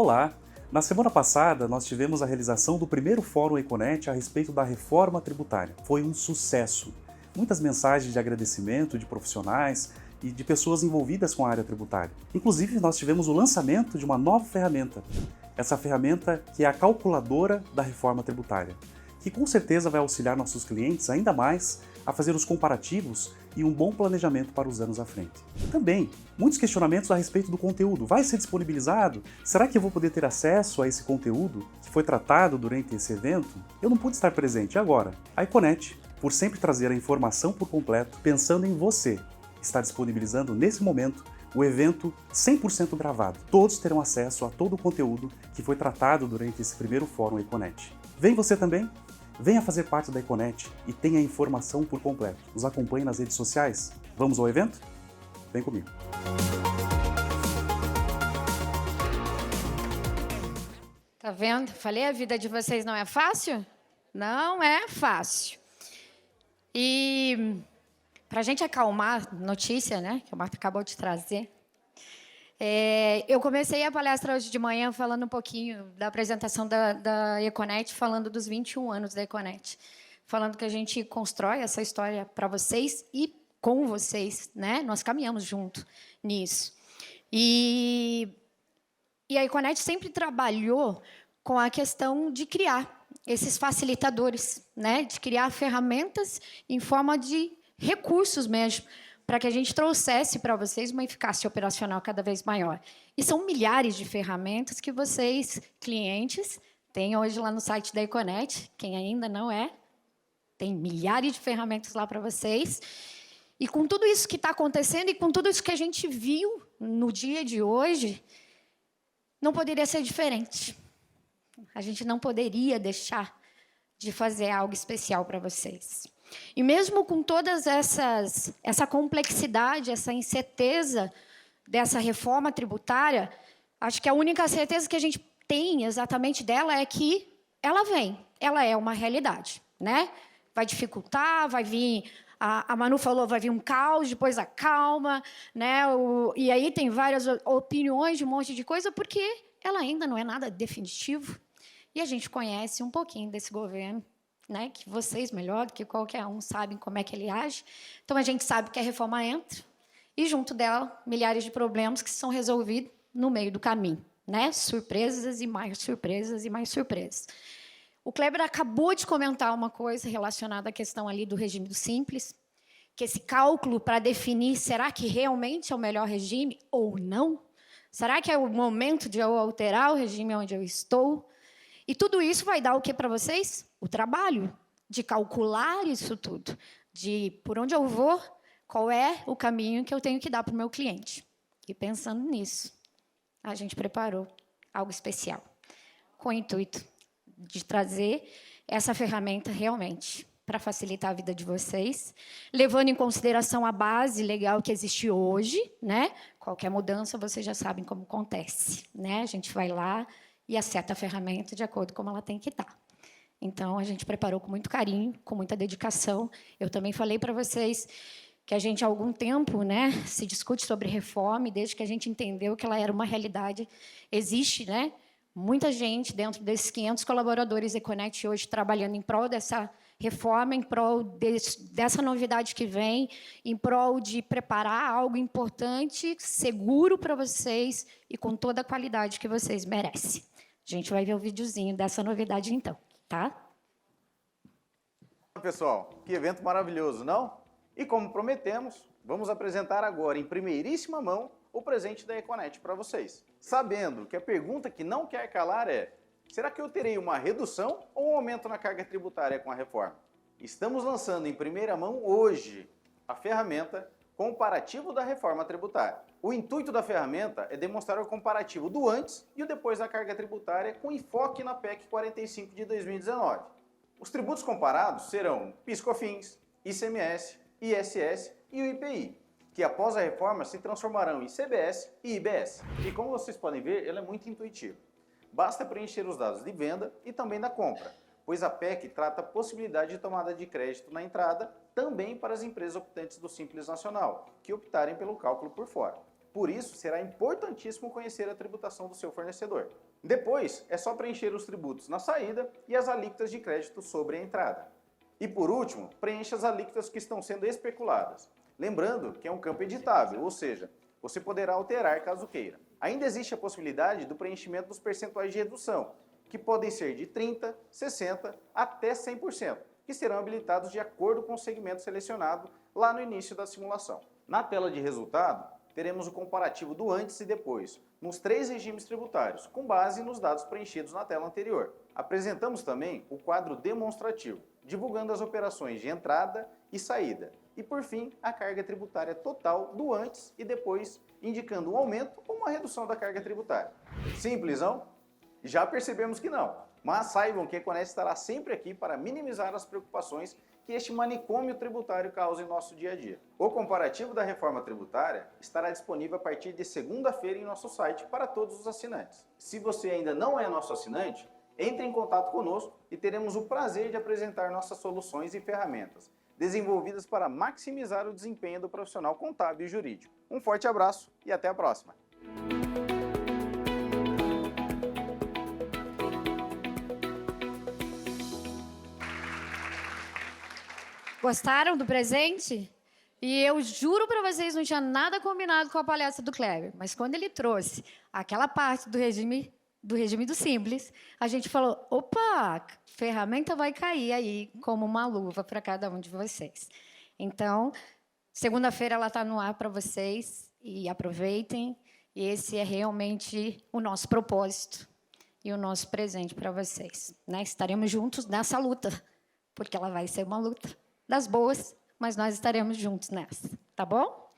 Olá! Na semana passada, nós tivemos a realização do primeiro Fórum Econet a respeito da reforma tributária. Foi um sucesso. Muitas mensagens de agradecimento de profissionais e de pessoas envolvidas com a área tributária. Inclusive, nós tivemos o lançamento de uma nova ferramenta. Essa ferramenta que é a calculadora da reforma tributária, que com certeza vai auxiliar nossos clientes ainda mais a fazer os comparativos e um bom planejamento para os anos à frente. Também, muitos questionamentos a respeito do conteúdo. Vai ser disponibilizado? Será que eu vou poder ter acesso a esse conteúdo que foi tratado durante esse evento? Eu não pude estar presente agora. A Econet, por sempre trazer a informação por completo, pensando em você, está disponibilizando nesse momento o evento 100% gravado. Todos terão acesso a todo o conteúdo que foi tratado durante esse primeiro Fórum Econet. Vem você também? Venha fazer parte da Econet e tenha a informação por completo. Nos acompanhe nas redes sociais. Vamos ao evento? Vem comigo. Tá vendo? Falei, a vida de vocês não é fácil? Não é fácil. E para a gente acalmar a notícia, né, que o Marta acabou de trazer, eu comecei a palestra hoje de manhã falando um pouquinho da apresentação da Econet, falando dos 21 anos da Econet, falando que a gente constrói essa história para vocês e com vocês, né? Nós caminhamos junto nisso. E a Econet sempre trabalhou com a questão de criar esses facilitadores, né? De criar ferramentas em forma de recursos mesmo, para que a gente trouxesse para vocês uma eficácia operacional cada vez maior. E são milhares de ferramentas que vocês, clientes, têm hoje lá no site da Econet. Quem ainda não é, tem milhares de ferramentas lá para vocês. E com tudo isso que está acontecendo e com tudo isso que a gente viu no dia de hoje, não poderia ser diferente. A gente não poderia deixar de fazer algo especial para vocês. E mesmo com todas essa complexidade, essa incerteza dessa reforma tributária, acho que a única certeza que a gente tem exatamente dela é que ela vem, ela é uma realidade, né? Vai dificultar, vai vir, a Manu falou, vai vir um caos, depois acalma, né? E aí tem várias opiniões de um monte de coisa, porque ela ainda não é nada definitivo. E a gente conhece um pouquinho desse governo, né, que vocês, melhor do que qualquer um, sabem como é que ele age. Então, a gente sabe que a reforma entra e, junto dela, milhares de problemas que são resolvidos no meio do caminho, né? Surpresas e mais surpresas e mais surpresas. O Kleber acabou de comentar uma coisa relacionada à questão ali do regime do Simples, que esse cálculo para definir será que realmente é o melhor regime ou não? Será que é o momento de eu alterar o regime onde eu estou? E tudo isso vai dar o que para vocês? O trabalho de calcular isso tudo, de por onde eu vou, qual é o caminho que eu tenho que dar para o meu cliente. E pensando nisso, a gente preparou algo especial, com o intuito de trazer essa ferramenta realmente para facilitar a vida de vocês, levando em consideração a base legal que existe hoje, né? Qualquer mudança, vocês já sabem como acontece, né? A gente vai lá e acerta a ferramenta de acordo com como ela tem que estar. Então, a gente preparou com muito carinho, com muita dedicação. Eu também falei para vocês que a gente, há algum tempo, né, se discute sobre reforma, e desde que a gente entendeu que ela era uma realidade, existe, né, muita gente dentro desses 500 colaboradores Econet hoje trabalhando em prol dessa reforma, em prol dessa novidade que vem, em prol de preparar algo importante, seguro para vocês e com toda a qualidade que vocês merecem. A gente vai ver o videozinho dessa novidade, então, tá? Pessoal, que evento maravilhoso, não? E como prometemos, vamos apresentar agora, em primeiríssima mão, o presente da Econet para vocês. Sabendo que a pergunta que não quer calar é: será que eu terei uma redução ou um aumento na carga tributária com a reforma? Estamos lançando em primeira mão hoje a ferramenta Comparativo da Reforma Tributária. O intuito da ferramenta é demonstrar o comparativo do antes e o depois da carga tributária com enfoque na PEC 45 de 2019. Os tributos comparados serão PIS/COFINS, ICMS, ISS e o IPI, que após a reforma se transformarão em CBS e IBS. E como vocês podem ver, ela é muito intuitiva. Basta preencher os dados de venda e também da compra, pois a PEC trata a possibilidade de tomada de crédito na entrada também para as empresas optantes do Simples Nacional, que optarem pelo cálculo por fora. Por isso, será importantíssimo conhecer a tributação do seu fornecedor. Depois, é só preencher os tributos na saída e as alíquotas de crédito sobre a entrada. E por último, preencha as alíquotas que estão sendo especuladas. Lembrando que é um campo editável, ou seja, você poderá alterar caso queira. Ainda existe a possibilidade do preenchimento dos percentuais de redução, que podem ser de 30%, 60% até 100%, que serão habilitados de acordo com o segmento selecionado lá no início da simulação. Na tela de resultado, teremos o comparativo do antes e depois, nos 3 regimes tributários, com base nos dados preenchidos na tela anterior. Apresentamos também o quadro demonstrativo, divulgando as operações de entrada e saída. E, por fim, a carga tributária total do antes e depois, indicando um aumento ou uma redução da carga tributária. Simples, não? Já percebemos que não, mas saibam que a Econet estará sempre aqui para minimizar as preocupações que este manicômio tributário causa em nosso dia a dia. O comparativo da reforma tributária estará disponível a partir de segunda-feira em nosso site para todos os assinantes. Se você ainda não é nosso assinante, entre em contato conosco e teremos o prazer de apresentar nossas soluções e ferramentas, desenvolvidas para maximizar o desempenho do profissional contábil e jurídico. Um forte abraço e até a próxima! Gostaram do presente? E eu juro para vocês, não tinha nada combinado com a palestra do Kleber, mas quando ele trouxe aquela parte do regime do Simples, a gente falou, opa, ferramenta vai cair aí como uma luva para cada um de vocês. Então, segunda-feira ela está no ar para vocês, e aproveitem, e esse é realmente o nosso propósito e o nosso presente para vocês, né? Estaremos juntos nessa luta, porque ela vai ser uma luta das boas, mas nós estaremos juntos nessa, tá bom?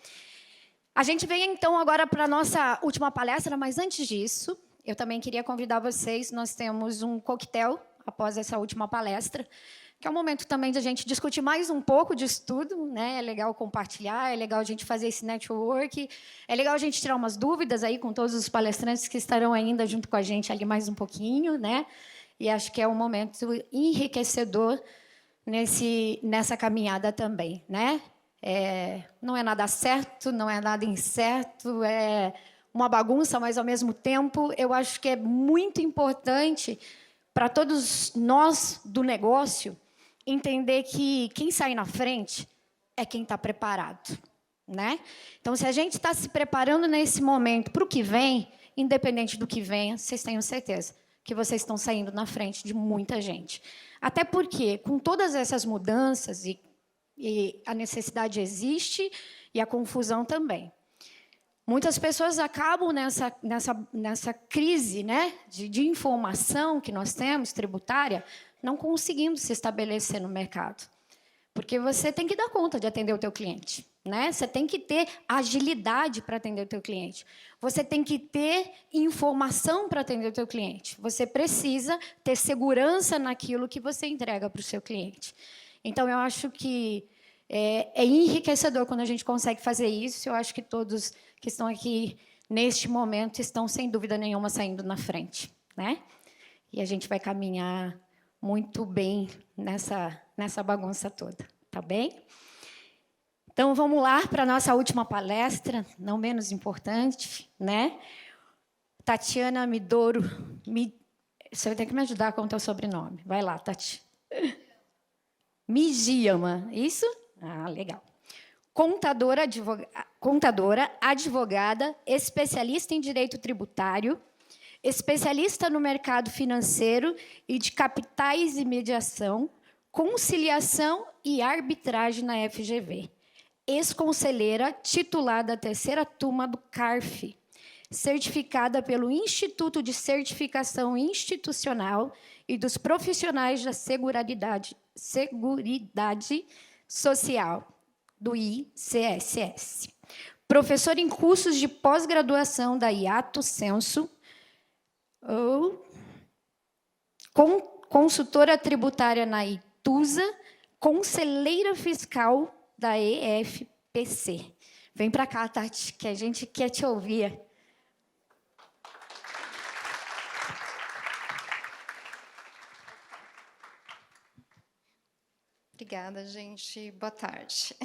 A gente vem, então, agora para a nossa última palestra, mas antes disso, eu também queria convidar vocês, nós temos um coquetel após essa última palestra, que é um momento também de a gente discutir mais um pouco disso tudo, né? É legal compartilhar, é legal a gente fazer esse network, é legal a gente tirar umas dúvidas aí com todos os palestrantes que estarão ainda junto com a gente ali mais um pouquinho, né? E acho que é um momento enriquecedor nessa caminhada também, né? Não é nada certo, não é nada incerto, é uma bagunça, mas, ao mesmo tempo, eu acho que é muito importante para todos nós do negócio entender que quem sai na frente é quem está preparado, né? Então, se a gente está se preparando nesse momento para o que vem, independente do que venha, vocês tenham certeza que vocês estão saindo na frente de muita gente. Até porque, com todas essas mudanças, e a necessidade existe, e a confusão também. Muitas pessoas acabam nessa crise, né, de informação que nós temos, tributária, não conseguindo se estabelecer no mercado. Porque você tem que dar conta de atender o teu cliente, né? Você tem que ter agilidade para atender o teu cliente. Você tem que ter informação para atender o teu cliente. Você precisa ter segurança naquilo que você entrega para o seu cliente. Então, eu acho que é enriquecedor quando a gente consegue fazer isso. Eu acho que todos que estão aqui, neste momento, estão, sem dúvida nenhuma, saindo na frente, né? E a gente vai caminhar muito bem nessa bagunça toda, tá bem? Então, vamos lá para a nossa última palestra, não menos importante, né? Tatiana Midoro. Você vai ter que me ajudar com o teu sobrenome. Vai lá, Tati. Mijiyama, isso? Ah, legal. Contadora, advogada, especialista em direito tributário, especialista no mercado financeiro e de capitais e mediação, conciliação e arbitragem na FGV. Ex-conselheira titular da 3ª turma do CARF, certificada pelo Instituto de Certificação Institucional e dos Profissionais da Seguridade Social, do ICSS. Professora em cursos de pós-graduação da Iato Senso, consultora tributária na Itusa, conselheira fiscal da EFPC. Vem para cá, Tati, que a gente quer te ouvir. Obrigada, gente. Boa tarde.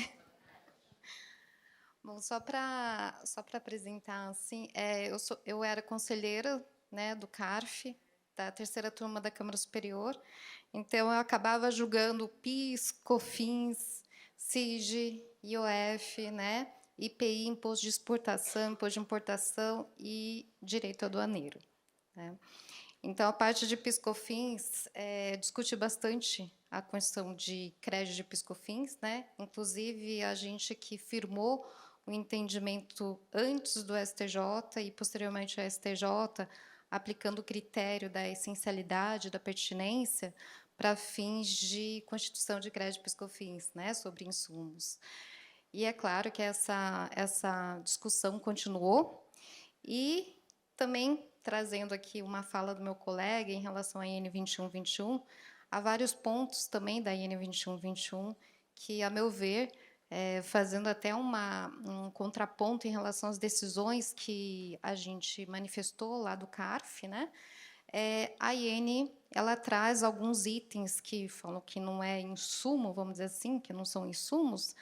Bom, só para apresentar, assim, eu era conselheira, né, do CARF, da terceira turma da Câmara Superior. Então, eu acabava julgando PIS, COFINS, CIG, IOF, né, IPI, Imposto de Exportação, Imposto de Importação e Direito Aduaneiro, né. Então, a parte de PIS/COFINS discute bastante a questão de crédito de PIS/COFINS, né? Inclusive, a gente que firmou o entendimento antes do STJ e, posteriormente, ao STJ, aplicando o critério da essencialidade, da pertinência, para fins de constituição de crédito de PIS/COFINS, né? Sobre insumos. E é claro que essa discussão continuou e também trazendo aqui uma fala do meu colega em relação à IN 2121, há vários pontos também da IN 2121 que, a meu ver, fazendo até um contraponto em relação às decisões que a gente manifestou lá do CARF, né? A IN ela traz alguns itens que falam que não é insumo, vamos dizer assim, que não são insumos,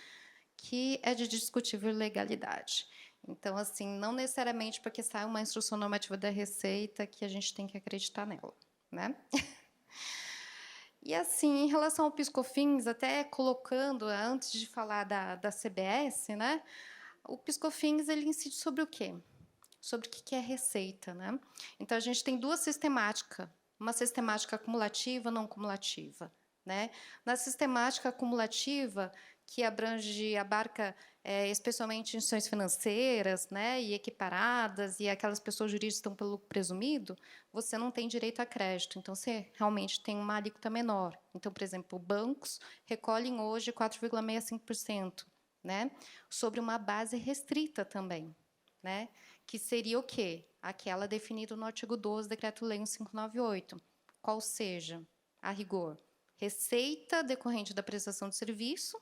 que é de discutível legalidade. Então, assim, não necessariamente porque sai uma instrução normativa da Receita que a gente tem que acreditar nela, né? E, assim, em relação ao PIS/COFINS, até colocando, antes de falar da CBS, né, o PIS/COFINS ele incide sobre o quê? Sobre o que é receita, né? Então, a gente tem duas sistemáticas, uma sistemática acumulativa e não cumulativa, né? Na sistemática acumulativa, que abarca especialmente instituições financeiras, né, e equiparadas, e aquelas pessoas jurídicas que estão pelo lucro presumido, você não tem direito a crédito. Então, você realmente tem uma alíquota menor. Então, por exemplo, bancos recolhem hoje 4,65%, né, sobre uma base restrita também, né, que seria o quê? Aquela definida no artigo 12 do Decreto-Lei 1598, qual seja, a rigor, receita decorrente da prestação de serviço,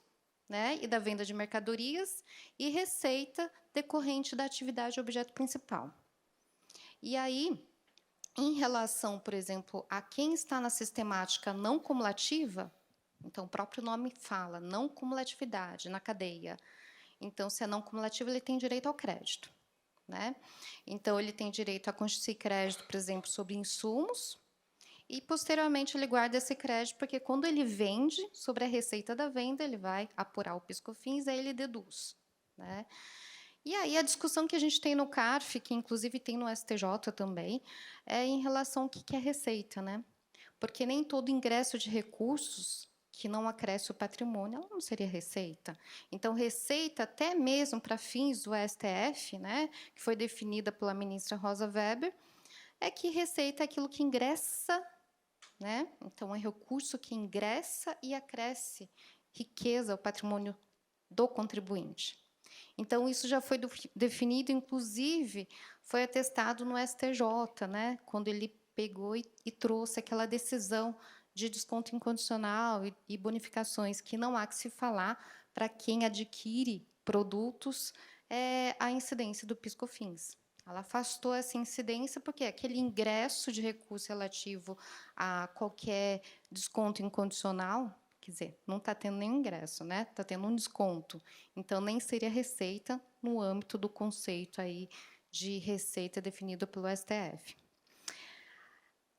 né, e da venda de mercadorias, e receita decorrente da atividade objeto principal. E aí, em relação, por exemplo, a quem está na sistemática não cumulativa, então o próprio nome fala, não cumulatividade na cadeia. Então, se é não cumulativo, ele tem direito ao crédito, né? Então, ele tem direito a constituir crédito, por exemplo, sobre insumos, e, posteriormente, ele guarda esse crédito, porque, quando ele vende, sobre a receita da venda, ele vai apurar o PIS/COFINS, aí ele deduz, né? E aí, a discussão que a gente tem no CARF, que, inclusive, tem no STJ também, é em relação ao que é receita, né? Porque nem todo ingresso de recursos que não acresce o patrimônio, ela não seria receita. Então, receita, até mesmo para fins do STF, né, que foi definida pela ministra Rosa Weber, é que receita é aquilo que ingressa, né? Então, é recurso que ingressa e acresce riqueza ao patrimônio do contribuinte. Então, isso já foi definido, inclusive, foi atestado no STJ, né? Quando ele pegou e trouxe aquela decisão de desconto incondicional e bonificações, que não há que se falar para quem adquire produtos a incidência do PIS/COFINS. Ela afastou essa incidência porque aquele ingresso de recurso relativo a qualquer desconto incondicional, quer dizer, não está tendo nenhum ingresso, né? Está tendo um desconto. Então, nem seria receita no âmbito do conceito aí de receita definido pelo STF.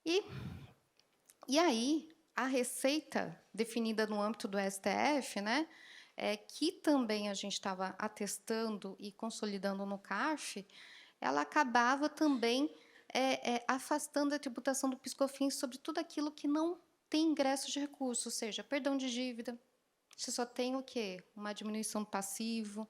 E aí, a receita definida no âmbito do STF, né, que também a gente estava atestando e consolidando no CARF, ela acabava também afastando a tributação do PIS/COFINS sobre tudo aquilo que não tem ingresso de recurso, ou seja, perdão de dívida. Você só tem o quê? Uma diminuição do passivo.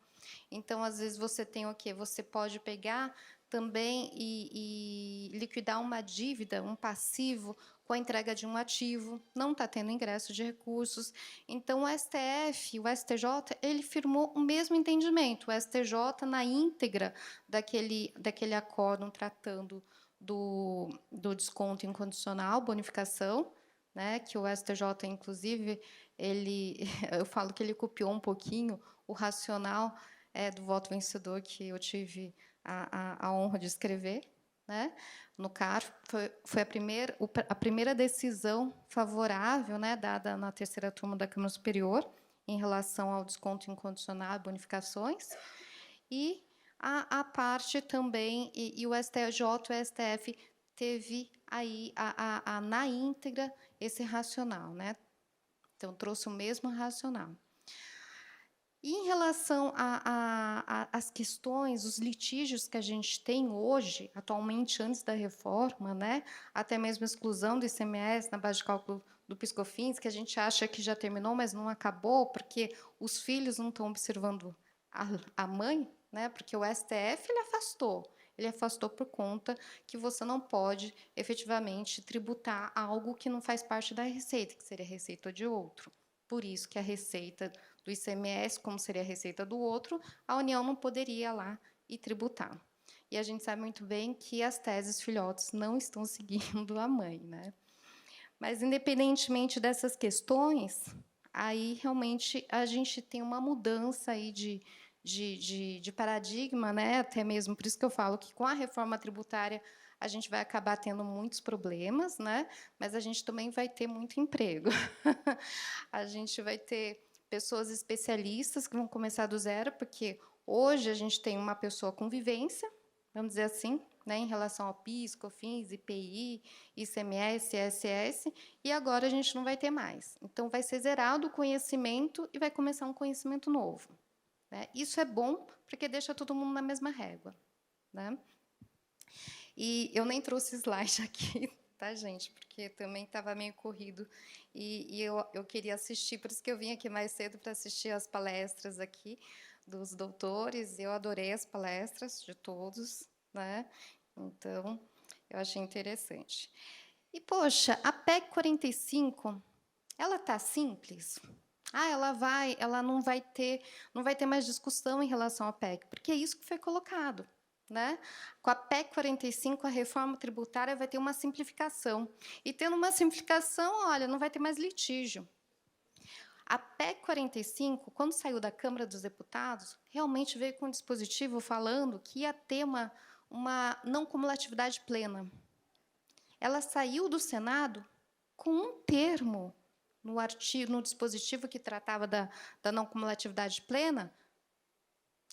Então, às vezes, você tem o quê? Você pode pegar também e liquidar uma dívida, um passivo, com a entrega de um ativo, não está tendo ingresso de recursos. Então, o STF, o STJ, ele firmou o mesmo entendimento. O STJ, na íntegra daquele acórdão tratando do desconto incondicional, bonificação, né, que o STJ, inclusive, eu falo que ele copiou um pouquinho o racional do voto vencedor que eu tive a honra de escrever, né? No CARF, foi a primeira decisão favorável, né, dada na terceira turma da Câmara Superior em relação ao desconto incondicional e bonificações, e a parte também, e o STJ e o STF teve aí na íntegra esse racional, né? Então, trouxe o mesmo racional. E em relação às questões, os litígios que a gente tem hoje, atualmente, antes da reforma, né? Até mesmo a exclusão do ICMS na base de cálculo do PIS/COFINS, que a gente acha que já terminou, mas não acabou, porque os filhos não estão observando a mãe, né? Porque o STF ele afastou. Ele afastou por conta que você não pode, efetivamente, tributar algo que não faz parte da receita, que seria a receita de outro. Por isso que a receita do ICMS, como seria a receita do outro, a União não poderia ir lá e tributar. E a gente sabe muito bem que as teses filhotes não estão seguindo a mãe, né? Mas, independentemente dessas questões, aí realmente a gente tem uma mudança aí de paradigma, né? Até mesmo por isso que eu falo que com a reforma tributária a gente vai acabar tendo muitos problemas, né? Mas a gente também vai ter muito emprego. A gente vai ter pessoas especialistas que vão começar do zero, porque hoje a gente tem uma pessoa com vivência, vamos dizer assim, né, em relação ao PIS, COFINS, IPI, ICMS, ISS, e agora a gente não vai ter mais. Então, vai ser zerado o conhecimento e vai começar um conhecimento novo, né? Isso é bom, porque deixa todo mundo na mesma régua, né? E eu nem trouxe slide aqui, tá, gente? Porque também estava meio corrido e eu queria assistir, por isso que eu vim aqui mais cedo para assistir as palestras aqui dos doutores. Eu adorei as palestras de todos, né? Então, eu achei interessante. E, poxa, a PEC 45, ela está simples? Ela não vai ter mais discussão em relação à PEC, porque é isso que foi colocado, né? Com a PEC 45, a reforma tributária vai ter uma simplificação. E tendo uma simplificação, olha, não vai ter mais litígio. A PEC 45, quando saiu da Câmara dos Deputados, realmente veio com um dispositivo falando que ia ter uma não cumulatividade plena. Ela saiu do Senado com um termo no dispositivo que tratava da não cumulatividade plena,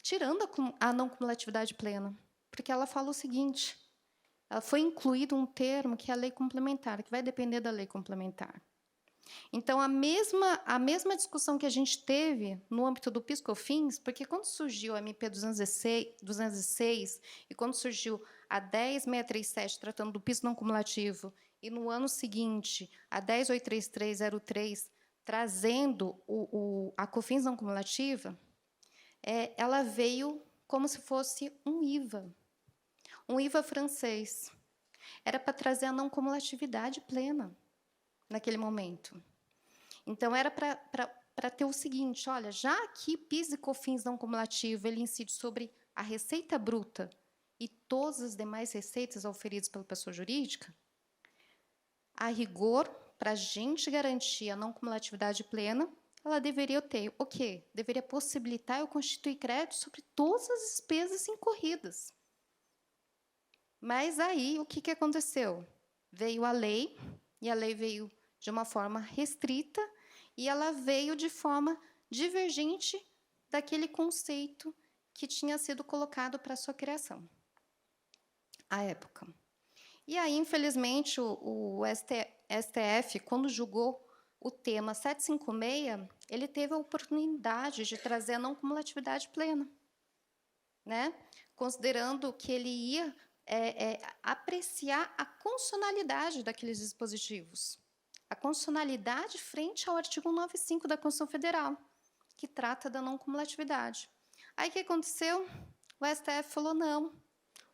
tirando a não cumulatividade plena, porque ela fala o seguinte: ela foi incluído um termo que é a lei complementar, que vai depender da lei complementar. Então, a mesma discussão que a gente teve no âmbito do PIS/COFINS, porque quando surgiu a MP 206 e quando surgiu a 10637, tratando do PIS não cumulativo, e no ano seguinte, a 1083303, trazendo a COFINS não cumulativa, ela veio como se fosse um IVA francês. Era para trazer a não cumulatividade plena naquele momento. Então, era para ter o seguinte: olha, já que PIS e COFINS não cumulativo ele incide sobre a receita bruta e todas as demais receitas auferidas pela pessoa jurídica, a rigor, para a gente garantir a não cumulatividade plena, ela deveria ter o quê? Deveria possibilitar eu constituir crédito sobre todas as despesas incorridas. Mas aí, o que aconteceu? Veio a lei, e a lei veio de uma forma restrita, e ela veio de forma divergente daquele conceito que tinha sido colocado para a sua criação, à época. E aí, infelizmente, o STF, quando julgou o tema 756, ele teve a oportunidade de trazer a não cumulatividade plena, né? Considerando que ele ia apreciar a constitucionalidade daqueles dispositivos. A constitucionalidade frente ao artigo 195 da Constituição Federal, que trata da não cumulatividade. Aí, o que aconteceu? O STF falou, não,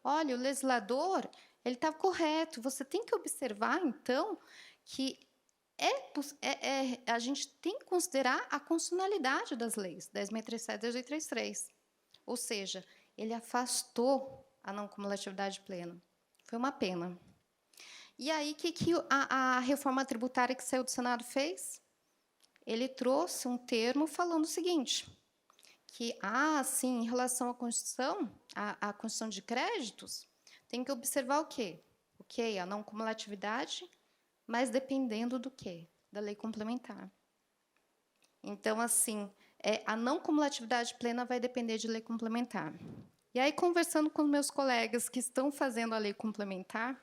olha, o legislador ele está correto, você tem que observar, então, que a gente tem que considerar a constitucionalidade das leis, 10.637 e 10.833. Ou seja, ele afastou a não cumulatividade plena. Foi uma pena. E aí, o que a reforma tributária que saiu do Senado fez? Ele trouxe um termo falando o seguinte, que, sim, em relação à Constituição, à Constituição de créditos, tem que observar o quê? A não cumulatividade, mas dependendo do quê? Da lei complementar. Então, assim, a não cumulatividade plena vai depender de lei complementar. E aí, conversando com meus colegas que estão fazendo a lei complementar,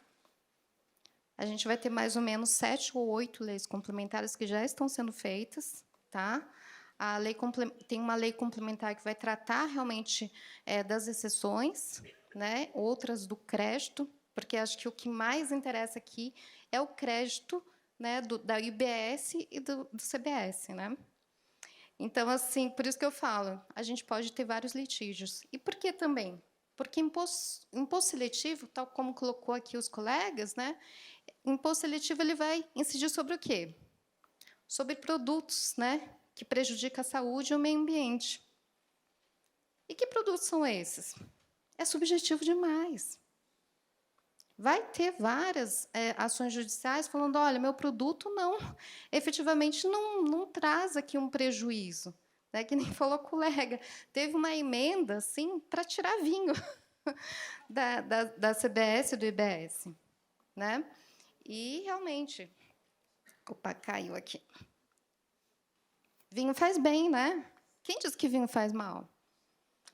A gente vai ter mais ou menos 7 ou 8 leis complementares que já estão sendo feitas, tá? Tem uma lei complementar que vai tratar realmente das exceções, né? Outras do crédito, porque acho que o que mais interessa aqui é o crédito, né, da UBS e do CBS, né? Então, assim, por isso que eu falo, a gente pode ter vários litígios. E por que também? Porque imposto seletivo, tal como colocou aqui os colegas, né? Imposto seletivo ele vai incidir sobre o quê? Sobre produtos, né, que prejudicam a saúde e o meio ambiente. E que produtos são esses? É subjetivo demais. Vai ter várias ações judiciais falando, olha, meu produto efetivamente não traz aqui um prejuízo, né? Que nem falou o colega, teve uma emenda assim para tirar vinho da CBS e do IBS, né? E realmente, opa, caiu aqui. Vinho faz bem, né? Quem diz que vinho faz mal?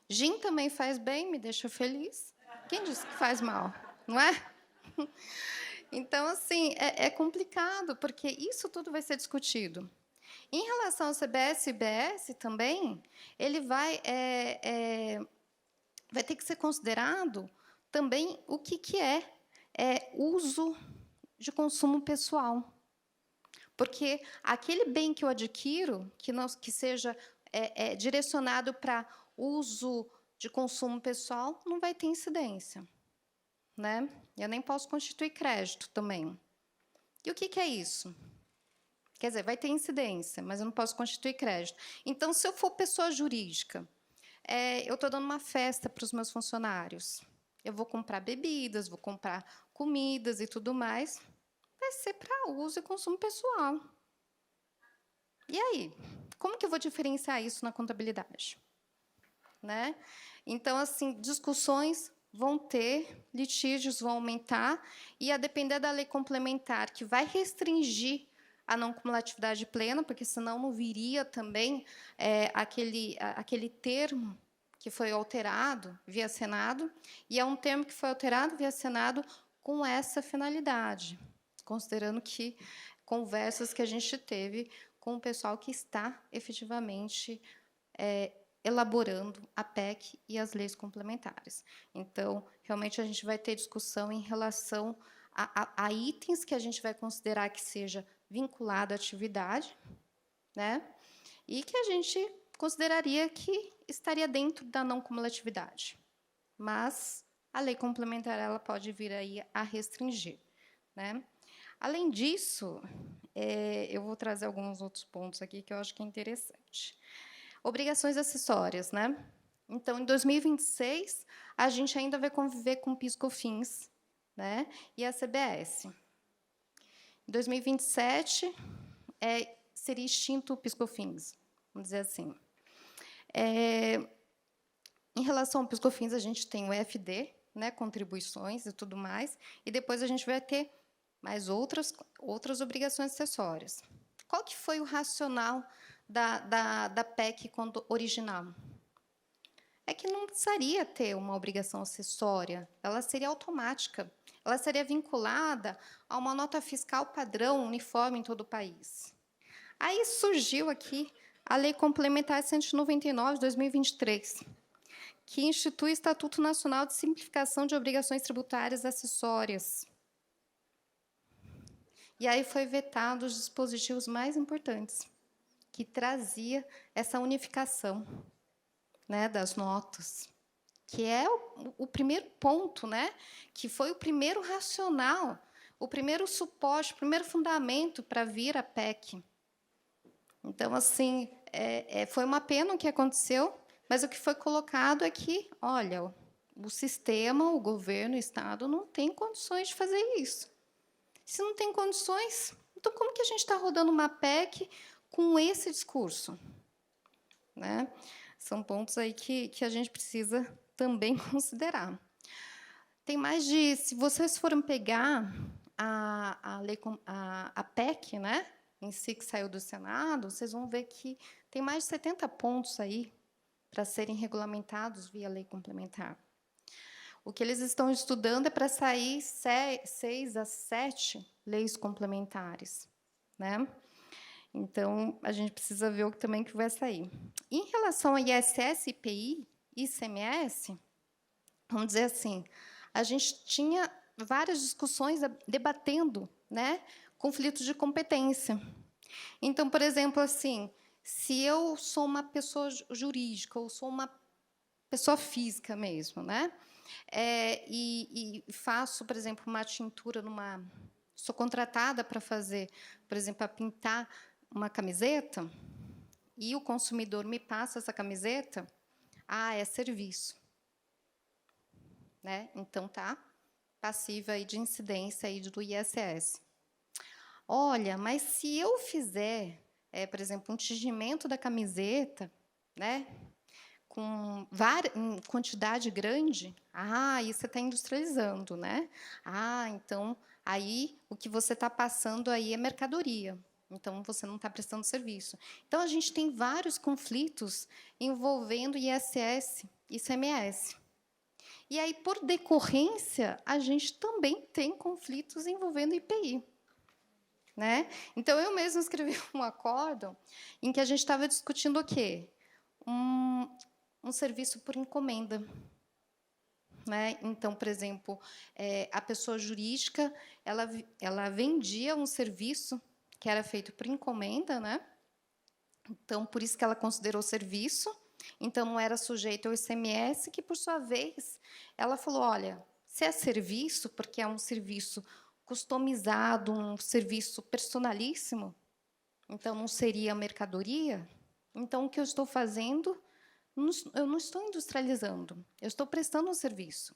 Gin também faz bem, me deixa feliz. Quem diz que faz mal? Não é? Então, assim, é complicado, porque isso tudo vai ser discutido. Em relação ao CBS e IBS também, ele vai ter que ser considerado também o que é uso de consumo pessoal. Porque aquele bem que eu adquiro, que seja direcionado para uso de consumo pessoal, não vai ter incidência, né? Eu nem posso constituir crédito também. E o que é isso? Quer dizer, vai ter incidência, mas eu não posso constituir crédito. Então, se eu for pessoa jurídica, eu estou dando uma festa para os meus funcionários, eu vou comprar bebidas, vou comprar comidas e tudo mais, vai ser para uso e consumo pessoal. E aí? Como que eu vou diferenciar isso na contabilidade? Né? Então, assim, discussões vão ter, litígios vão aumentar, e a depender da lei complementar, que vai restringir a não cumulatividade plena, porque senão não viria também aquele termo que foi alterado via Senado, e é um termo que foi alterado via Senado com essa finalidade, considerando que conversas que a gente teve com o pessoal que está efetivamente elaborando a PEC e as leis complementares. Então, realmente, a gente vai ter discussão em relação a itens que a gente vai considerar que seja vinculado à atividade, né? E que a gente consideraria que estaria dentro da não cumulatividade. Mas a lei complementar ela pode vir aí a restringir, né? Além disso, eu vou trazer alguns outros pontos aqui que eu acho que é interessante. Obrigações acessórias, né? Então, em 2026, a gente ainda vai conviver com o PIS/COFINS, né? E a CBS. Em 2027, seria extinto o PIS/COFINS, vamos dizer assim. Em relação ao PIS/COFINS, a gente tem o EFD, né? Contribuições e tudo mais, e depois a gente vai ter mais outras obrigações acessórias. Qual que foi o racional da PEC original? É que não precisaria ter uma obrigação acessória, ela seria automática, ela seria vinculada a uma nota fiscal padrão uniforme em todo o país. Aí surgiu aqui a Lei Complementar 199 de 2023, que institui o Estatuto Nacional de Simplificação de Obrigações Tributárias Acessórias. E aí foi vetado os dispositivos mais importantes, que trazia essa unificação, né, das notas, que é o primeiro ponto, né, que foi o primeiro racional, o primeiro suporte, o primeiro fundamento para vir a PEC. Então, assim, foi uma pena o que aconteceu, mas o que foi colocado é que, olha, o sistema, o governo, o Estado não tem condições de fazer isso. Se não tem condições, então como que a gente está rodando uma PEC com esse discurso? Né? São pontos aí que a gente precisa também considerar. Tem mais de... Se vocês forem pegar a PEC, né, em si, que saiu do Senado, vocês vão ver que tem mais de 70 pontos aí para serem regulamentados via lei complementar. O que eles estão estudando é para sair 6 a 7 leis complementares, né? Então, a gente precisa ver o que também que vai sair. Em relação a ISS, IPI e ICMS, vamos dizer assim, a gente tinha várias discussões debatendo, né, conflitos de competência. Então, por exemplo, assim, se eu sou uma pessoa jurídica ou sou uma pessoa física mesmo, né, e faço, por exemplo, uma tintura sou contratada para fazer, por exemplo, para pintar uma camiseta, e o consumidor me passa essa camiseta, é serviço, né? Então tá passiva aí de incidência aí do ISS. Olha, mas se eu fizer, por exemplo, um tingimento da camiseta, né, em quantidade grande, aí você está industrializando, né? Então aí o que você está passando aí é mercadoria. Então você não está prestando serviço. Então a gente tem vários conflitos envolvendo ISS e ICMS. E aí, por decorrência, a gente também tem conflitos envolvendo IPI. Né? Então, eu mesma escrevi um acórdão em que a gente estava discutindo o quê? Um serviço por encomenda. Né? Então, por exemplo, a pessoa jurídica ela vendia um serviço que era feito por encomenda, né? Então, por isso que ela considerou serviço. Então, não era sujeito ao ICMS, que, por sua vez, ela falou, olha, se é serviço, porque é um serviço customizado, um serviço personalíssimo, então não seria mercadoria, então o que eu estou fazendo, eu não estou industrializando, eu estou prestando um serviço.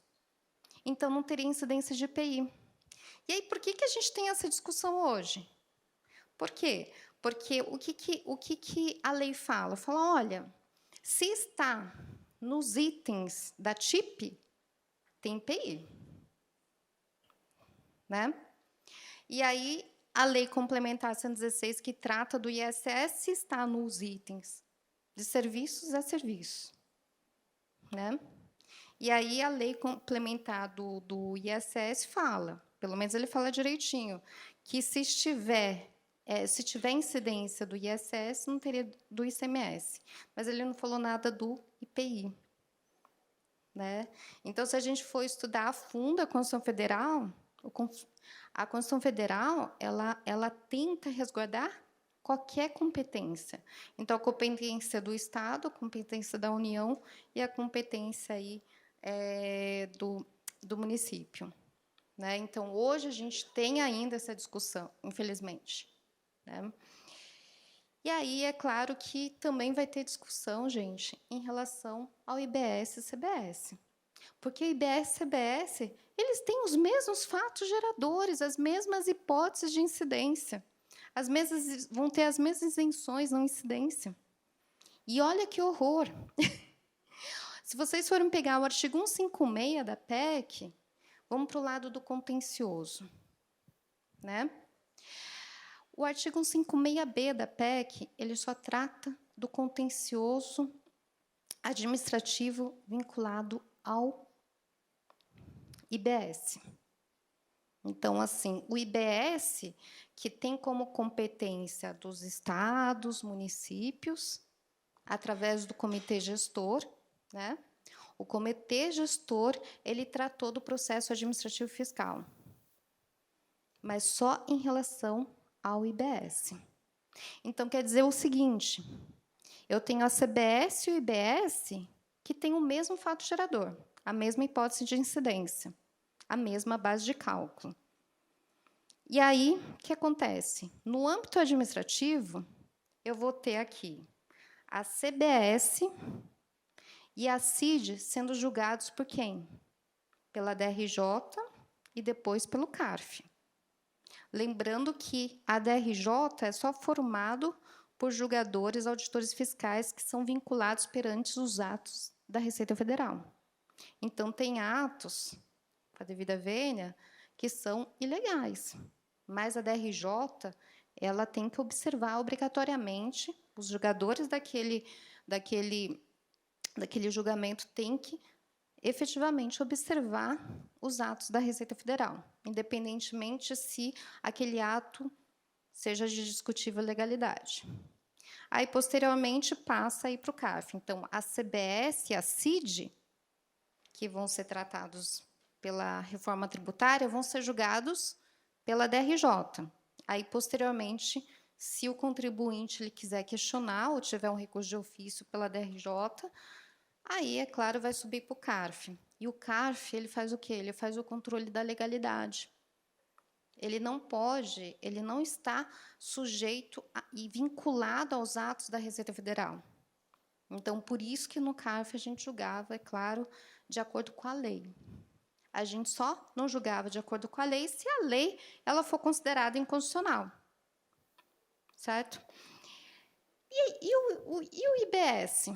Então não teria incidência de IPI. E aí, por que a gente tem essa discussão hoje? Por quê? Porque o que a lei fala? Fala, olha, se está nos itens da TIP, tem IPI. Né? E aí, a Lei Complementar 116, que trata do ISS, está nos itens de serviços, é serviço. Né? E aí, a Lei Complementar do ISS fala, pelo menos ele fala direitinho, que se tiver incidência do ISS, não teria do ICMS. Mas ele não falou nada do IPI. Né? Então, se a gente for estudar a fundo a Constituição Federal, a Constituição Federal ela tenta resguardar qualquer competência. Então, a competência do Estado, a competência da União e a competência aí, do município. Né? Então, hoje, a gente tem ainda essa discussão, infelizmente. Né? E aí, é claro que também vai ter discussão, gente, em relação ao IBS e CBS. Porque IBS e CBS, eles têm os mesmos fatos geradores, as mesmas hipóteses de incidência. Vão ter as mesmas isenções na incidência. E olha que horror! Se vocês forem pegar o artigo 156 da PEC, vamos para o lado do contencioso. Né? O artigo 156B da PEC, ele só trata do contencioso administrativo vinculado ao IBS. Então, assim, o IBS, que tem como competência dos estados, municípios, através do comitê gestor, né? O comitê gestor, ele tratou do processo administrativo fiscal, mas só em relação ao IBS. Então, quer dizer o seguinte, eu tenho a CBS e o IBS que têm o mesmo fato gerador, a mesma hipótese de incidência, a mesma base de cálculo. E aí, o que acontece? No âmbito administrativo, eu vou ter aqui a CBS e a CID sendo julgados por quem? Pela DRJ e depois pelo CARF. Lembrando que a DRJ é só formado por julgadores, auditores fiscais que são vinculados perante os atos da Receita Federal. Então, tem atos, com a devida vênia, que são ilegais. Mas a DRJ ela tem que observar obrigatoriamente, os julgadores daquele julgamento têm que efetivamente observar os atos da Receita Federal, independentemente se aquele ato seja de discutível legalidade. Aí, posteriormente, passa aí para o CARF. Então, a CBS e a CID, que vão ser tratados pela reforma tributária, vão ser julgados pela DRJ. Aí, posteriormente, se o contribuinte ele quiser questionar ou tiver um recurso de ofício pela DRJ, aí, é claro, vai subir para o CARF. E o CARF ele faz o quê? Ele faz o controle da legalidade. Ele não pode, ele não está sujeito e vinculado aos atos da Receita Federal. Então, por isso que no CARF a gente julgava, é claro, de acordo com a lei. A gente só não julgava de acordo com a lei se a lei ela for considerada inconstitucional. Certo? E o IBS?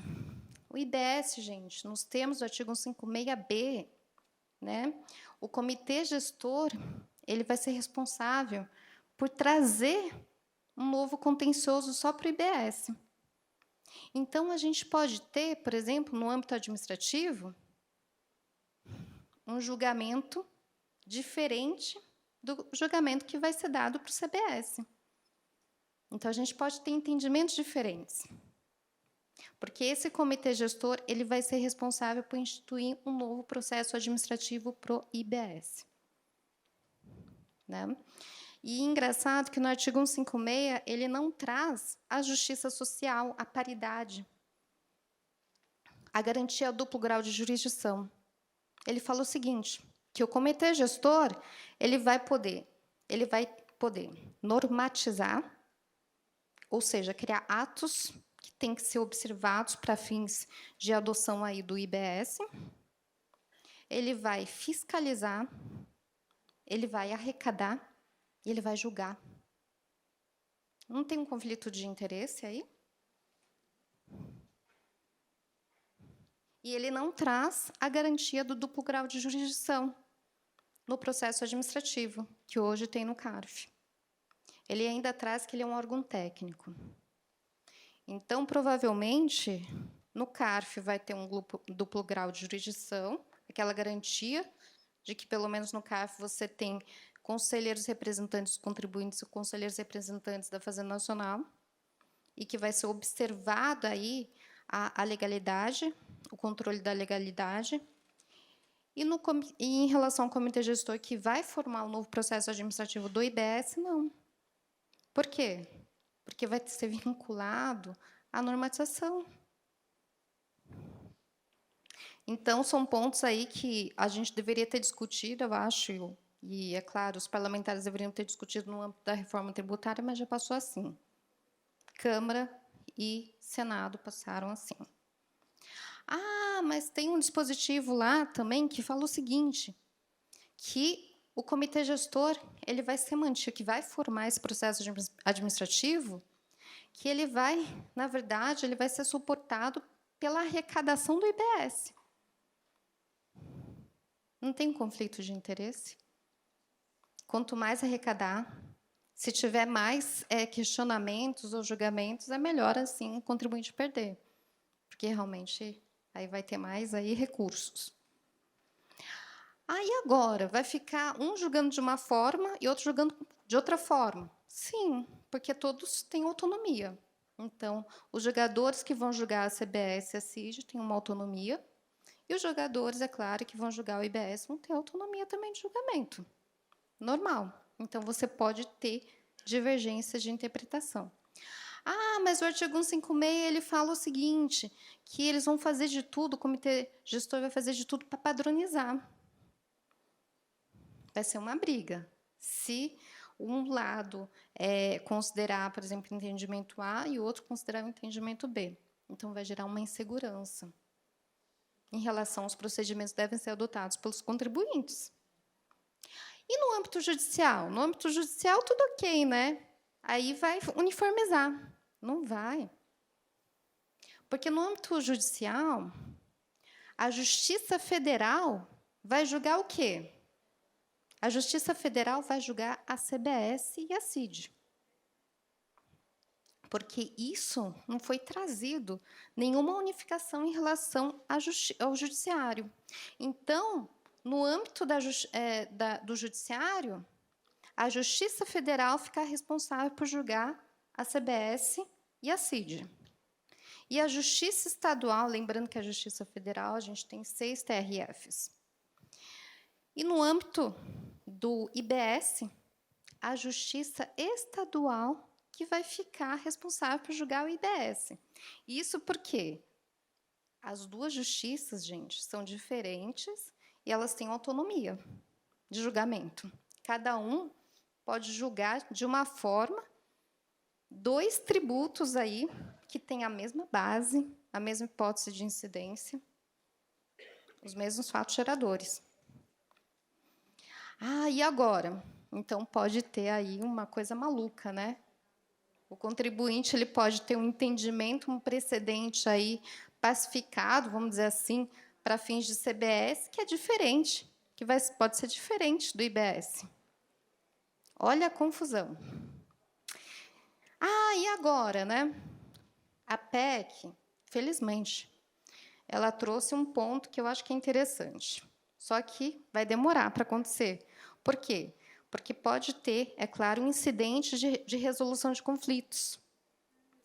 O IBS, gente, nos termos do artigo 156-B, né, o comitê gestor ele vai ser responsável por trazer um novo contencioso só para o IBS. Então, a gente pode ter, por exemplo, no âmbito administrativo, um julgamento diferente do julgamento que vai ser dado para o CBS. Então, a gente pode ter entendimentos diferentes. Porque esse comitê gestor ele vai ser responsável por instituir um novo processo administrativo para o IBS. Né? E engraçado que no artigo 156 ele não traz a justiça social, a paridade, a garantia do duplo grau de jurisdição. Ele fala o seguinte, que o comitê gestor ele vai poder normatizar, ou seja, criar atos que têm que ser observados para fins de adoção aí do IBS. Ele vai fiscalizar, ele vai arrecadar e ele vai julgar. Não tem um conflito de interesse aí? E ele não traz a garantia do duplo grau de jurisdição no processo administrativo, que hoje tem no CARF. Ele ainda traz que ele é um órgão técnico. Então, provavelmente, no CARF vai ter um duplo grau de jurisdição, aquela garantia de que, pelo menos no CARF, você tem conselheiros representantes dos contribuintes e conselheiros representantes da Fazenda Nacional, e que vai ser observado aí a legalidade, o controle da legalidade. E em relação ao comitê gestor que vai formar o novo processo administrativo do IBS, não. Por quê? Porque vai ser vinculado à normatização. Então, são pontos aí que a gente deveria ter discutido, eu acho, e, é claro, os parlamentares deveriam ter discutido no âmbito da reforma tributária, mas já passou assim. Câmara e Senado passaram assim. Ah, mas tem um dispositivo lá também que fala o seguinte, que o comitê gestor ele vai ser mantido, que vai formar esse processo administrativo, que ele vai, na verdade, ele vai ser suportado pela arrecadação do IBS. Não tem conflito de interesse? Quanto mais arrecadar, se tiver mais questionamentos ou julgamentos, é melhor assim o contribuinte perder, porque realmente aí vai ter mais aí recursos. Aí agora vai ficar um julgando de uma forma e outro julgando de outra forma? Sim, porque todos têm autonomia. Então, os julgadores que vão julgar a CBS e a CID têm uma autonomia, e os julgadores, é claro, que vão julgar o IBS vão ter autonomia também de julgamento. Normal. Então, você pode ter divergências de interpretação. Ah, mas o artigo 156 ele fala o seguinte, que eles vão fazer de tudo, o comitê gestor vai fazer de tudo para padronizar. Vai ser uma briga. Se um lado considerar, por exemplo, o entendimento A e o outro considerar o entendimento B. Então, vai gerar uma insegurança em relação aos procedimentos que devem ser adotados pelos contribuintes. E no âmbito judicial? No âmbito judicial, tudo ok, né? Aí vai uniformizar. Não vai. Porque no âmbito judicial, a Justiça Federal vai julgar o quê? A Justiça Federal vai julgar a CBS e a CID. porque isso não foi trazido nenhuma unificação em relação ao judiciário. Então, no âmbito do judiciário, a Justiça Federal fica responsável por julgar a CBS e a CID. E a Justiça Estadual, lembrando que a Justiça Federal, a gente tem 6 TRFs. E no âmbito do IBS, a Justiça Estadual que vai ficar responsável por julgar o IBS. Isso porque as duas justiças, gente, são diferentes e elas têm autonomia de julgamento. Cada um pode julgar de uma forma 2 tributos aí que têm a mesma base, a mesma hipótese de incidência, os mesmos fatos geradores. E agora? Então, pode ter aí uma coisa maluca, né? O contribuinte ele pode ter um entendimento, um precedente aí pacificado, vamos dizer assim, para fins de CBS, que é diferente, que pode ser diferente do IBS. Olha a confusão. E agora, né? A PEC, felizmente, ela trouxe um ponto que eu acho que é interessante. Só que vai demorar para acontecer. Por quê? Porque pode ter, é claro, um incidente de resolução de conflitos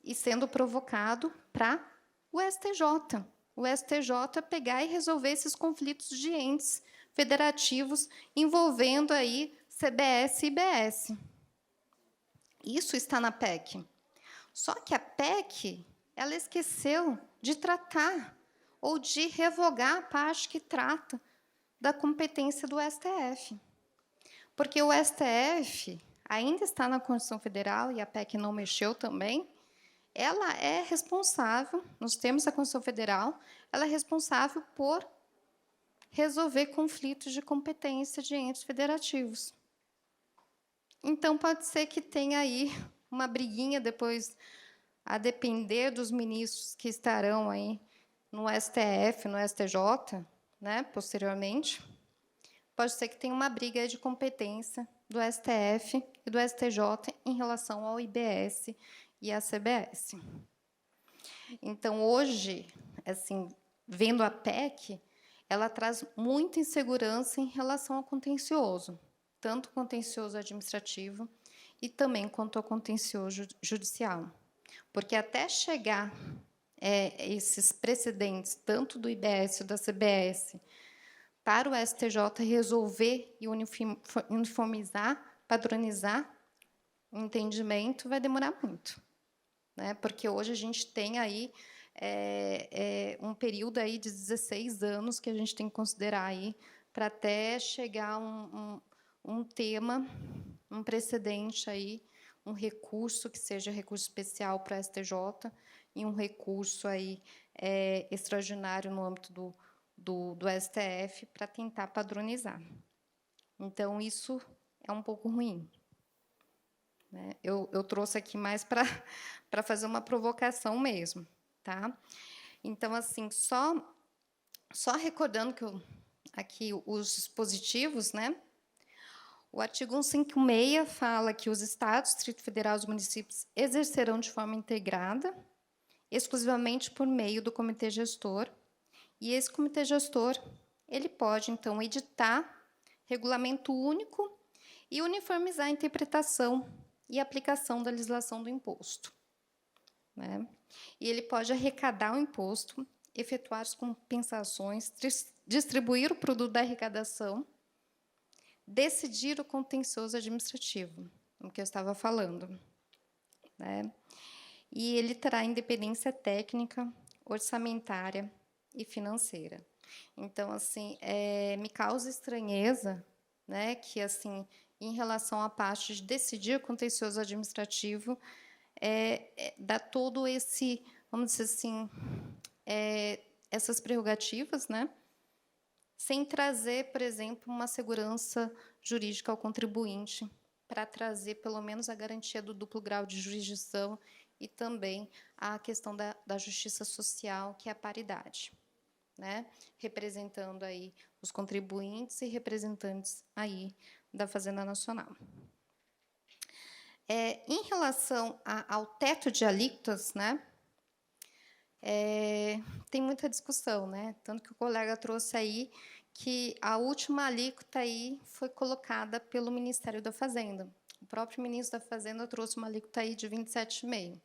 e sendo provocado para o STJ. O STJ pegar e resolver esses conflitos de entes federativos envolvendo aí CBS e IBS. Isso está na PEC. Só que a PEC, ela esqueceu de tratar ou de revogar a parte que trata da competência do STF. Porque o STF ainda está na Constituição Federal, e a PEC não mexeu também, ela é responsável, nos termos da Constituição Federal, ela é responsável por resolver conflitos de competência de entes federativos. Então, pode ser que tenha aí uma briguinha depois, a depender dos ministros que estarão aí no STF, no STJ, né, posteriormente, pode ser que tenha uma briga de competência do STF e do STJ em relação ao IBS e à CBS. Então, hoje, assim, vendo a PEC, ela traz muita insegurança em relação ao contencioso, tanto o contencioso administrativo e também quanto ao contencioso judicial. Porque até chegar esses precedentes, tanto do IBS e da CBS, para o STJ resolver e uniformizar, padronizar o entendimento, vai demorar muito, né? Porque hoje a gente tem aí um período aí de 16 anos que a gente tem que considerar aí para até chegar um tema, um precedente aí, um recurso que seja recurso especial para o STJ e um recurso aí extraordinário no âmbito do STF para tentar padronizar. Então, isso é um pouco ruim, né? Eu trouxe aqui mais para fazer uma provocação mesmo, tá? Então, assim, só recordando que aqui os dispositivos, né? O artigo 156 fala que os estados, Distrito Federal e os municípios exercerão de forma integrada, exclusivamente por meio do comitê gestor. E esse comitê gestor, ele pode, então, editar regulamento único e uniformizar a interpretação e aplicação da legislação do imposto, né? E ele pode arrecadar o imposto, efetuar as compensações, distribuir o produto da arrecadação, decidir o contencioso administrativo, o que eu estava falando, né? E ele terá independência técnica, orçamentária e financeira. Então, assim, me causa estranheza, né, que, assim, em relação à parte de decidir o contencioso administrativo, dá todo esse, vamos dizer assim, essas prerrogativas, né, sem trazer, por exemplo, uma segurança jurídica ao contribuinte, para trazer, pelo menos, a garantia do duplo grau de jurisdição e também a questão da justiça social, que é a paridade, né? Representando aí os contribuintes e representantes aí da Fazenda Nacional. Em relação ao teto de alíquotas, né, tem muita discussão, né? Tanto que o colega trouxe aí que a última alíquota aí foi colocada pelo Ministério da Fazenda. O próprio ministro da Fazenda trouxe uma alíquota aí de 27,5%.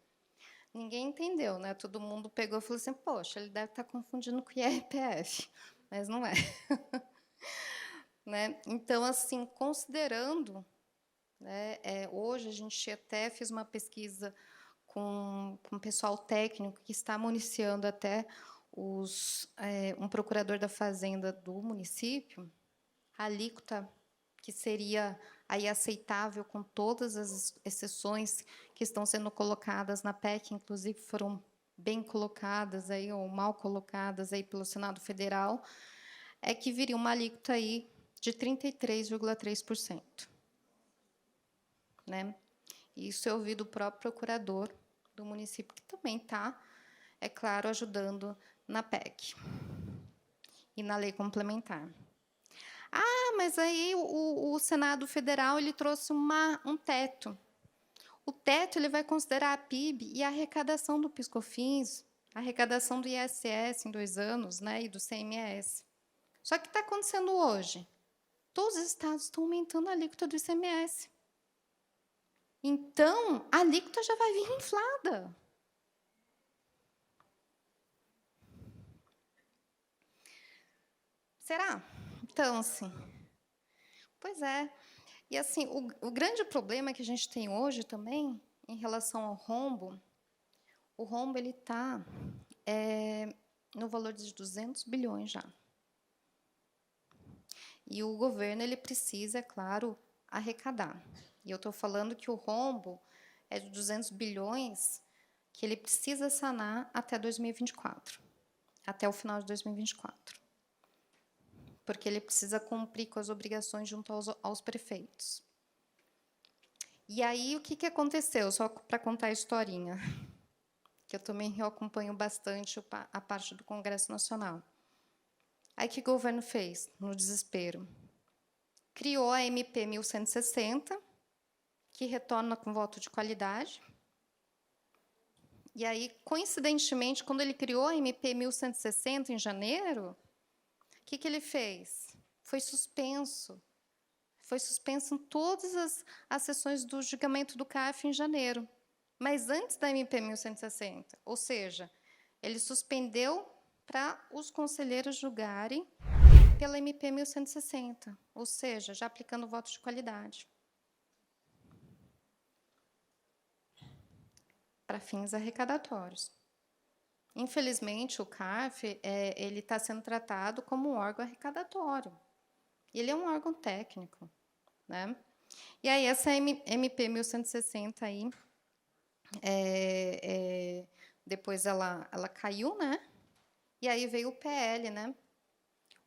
Ninguém entendeu, né? Todo mundo pegou e falou assim, poxa, ele deve estar confundindo com o IRPF, mas não é. Né? Então, assim, considerando, né, hoje a gente até fez uma pesquisa com o pessoal técnico que está municiando até um procurador da Fazenda do município, a alíquota que seria aí aceitável com todas as exceções que estão sendo colocadas na PEC, inclusive foram bem colocadas aí, ou mal colocadas aí pelo Senado Federal, é que viria uma alíquota aí de 33,3%. Né? Isso eu ouvi do próprio procurador do município, que também está, é claro, ajudando na PEC e na lei complementar. Mas aí o Senado Federal ele trouxe um teto. O teto ele vai considerar a PIB e a arrecadação do PIS/COFINS, a arrecadação do ISS em 2 anos, né, e do CMS. Só que o que está acontecendo hoje? Todos os estados estão aumentando a alíquota do ICMS. Então, a alíquota já vai vir inflada. Será? Então, assim... Pois é. E, assim, o grande problema que a gente tem hoje também, em relação ao rombo, o rombo está no valor de 200 bilhões já. E o governo ele precisa, é claro, arrecadar. E eu estou falando que o rombo é de 200 bilhões que ele precisa sanar até 2024, até o final de 2024. Porque ele precisa cumprir com as obrigações junto aos prefeitos. E aí, o que aconteceu? Só para contar a historinha, que eu também acompanho bastante a parte do Congresso Nacional. Aí, o que o governo fez, no desespero? Criou a MP 1160, que retorna com voto de qualidade. E aí, coincidentemente, quando ele criou a MP 1160, em janeiro, o que ele fez? Foi suspenso. Foi suspenso em todas as sessões do julgamento do CARF em janeiro, mas antes da MP 1160. Ou seja, ele suspendeu para os conselheiros julgarem pela MP 1160, ou seja, já aplicando o voto de qualidade. Para fins arrecadatórios. Infelizmente, o CARF ele está sendo tratado como um órgão arrecadatório. Ele é um órgão técnico. Né? E aí, essa MP 1160, aí, depois ela caiu, né? E aí veio o PL, né?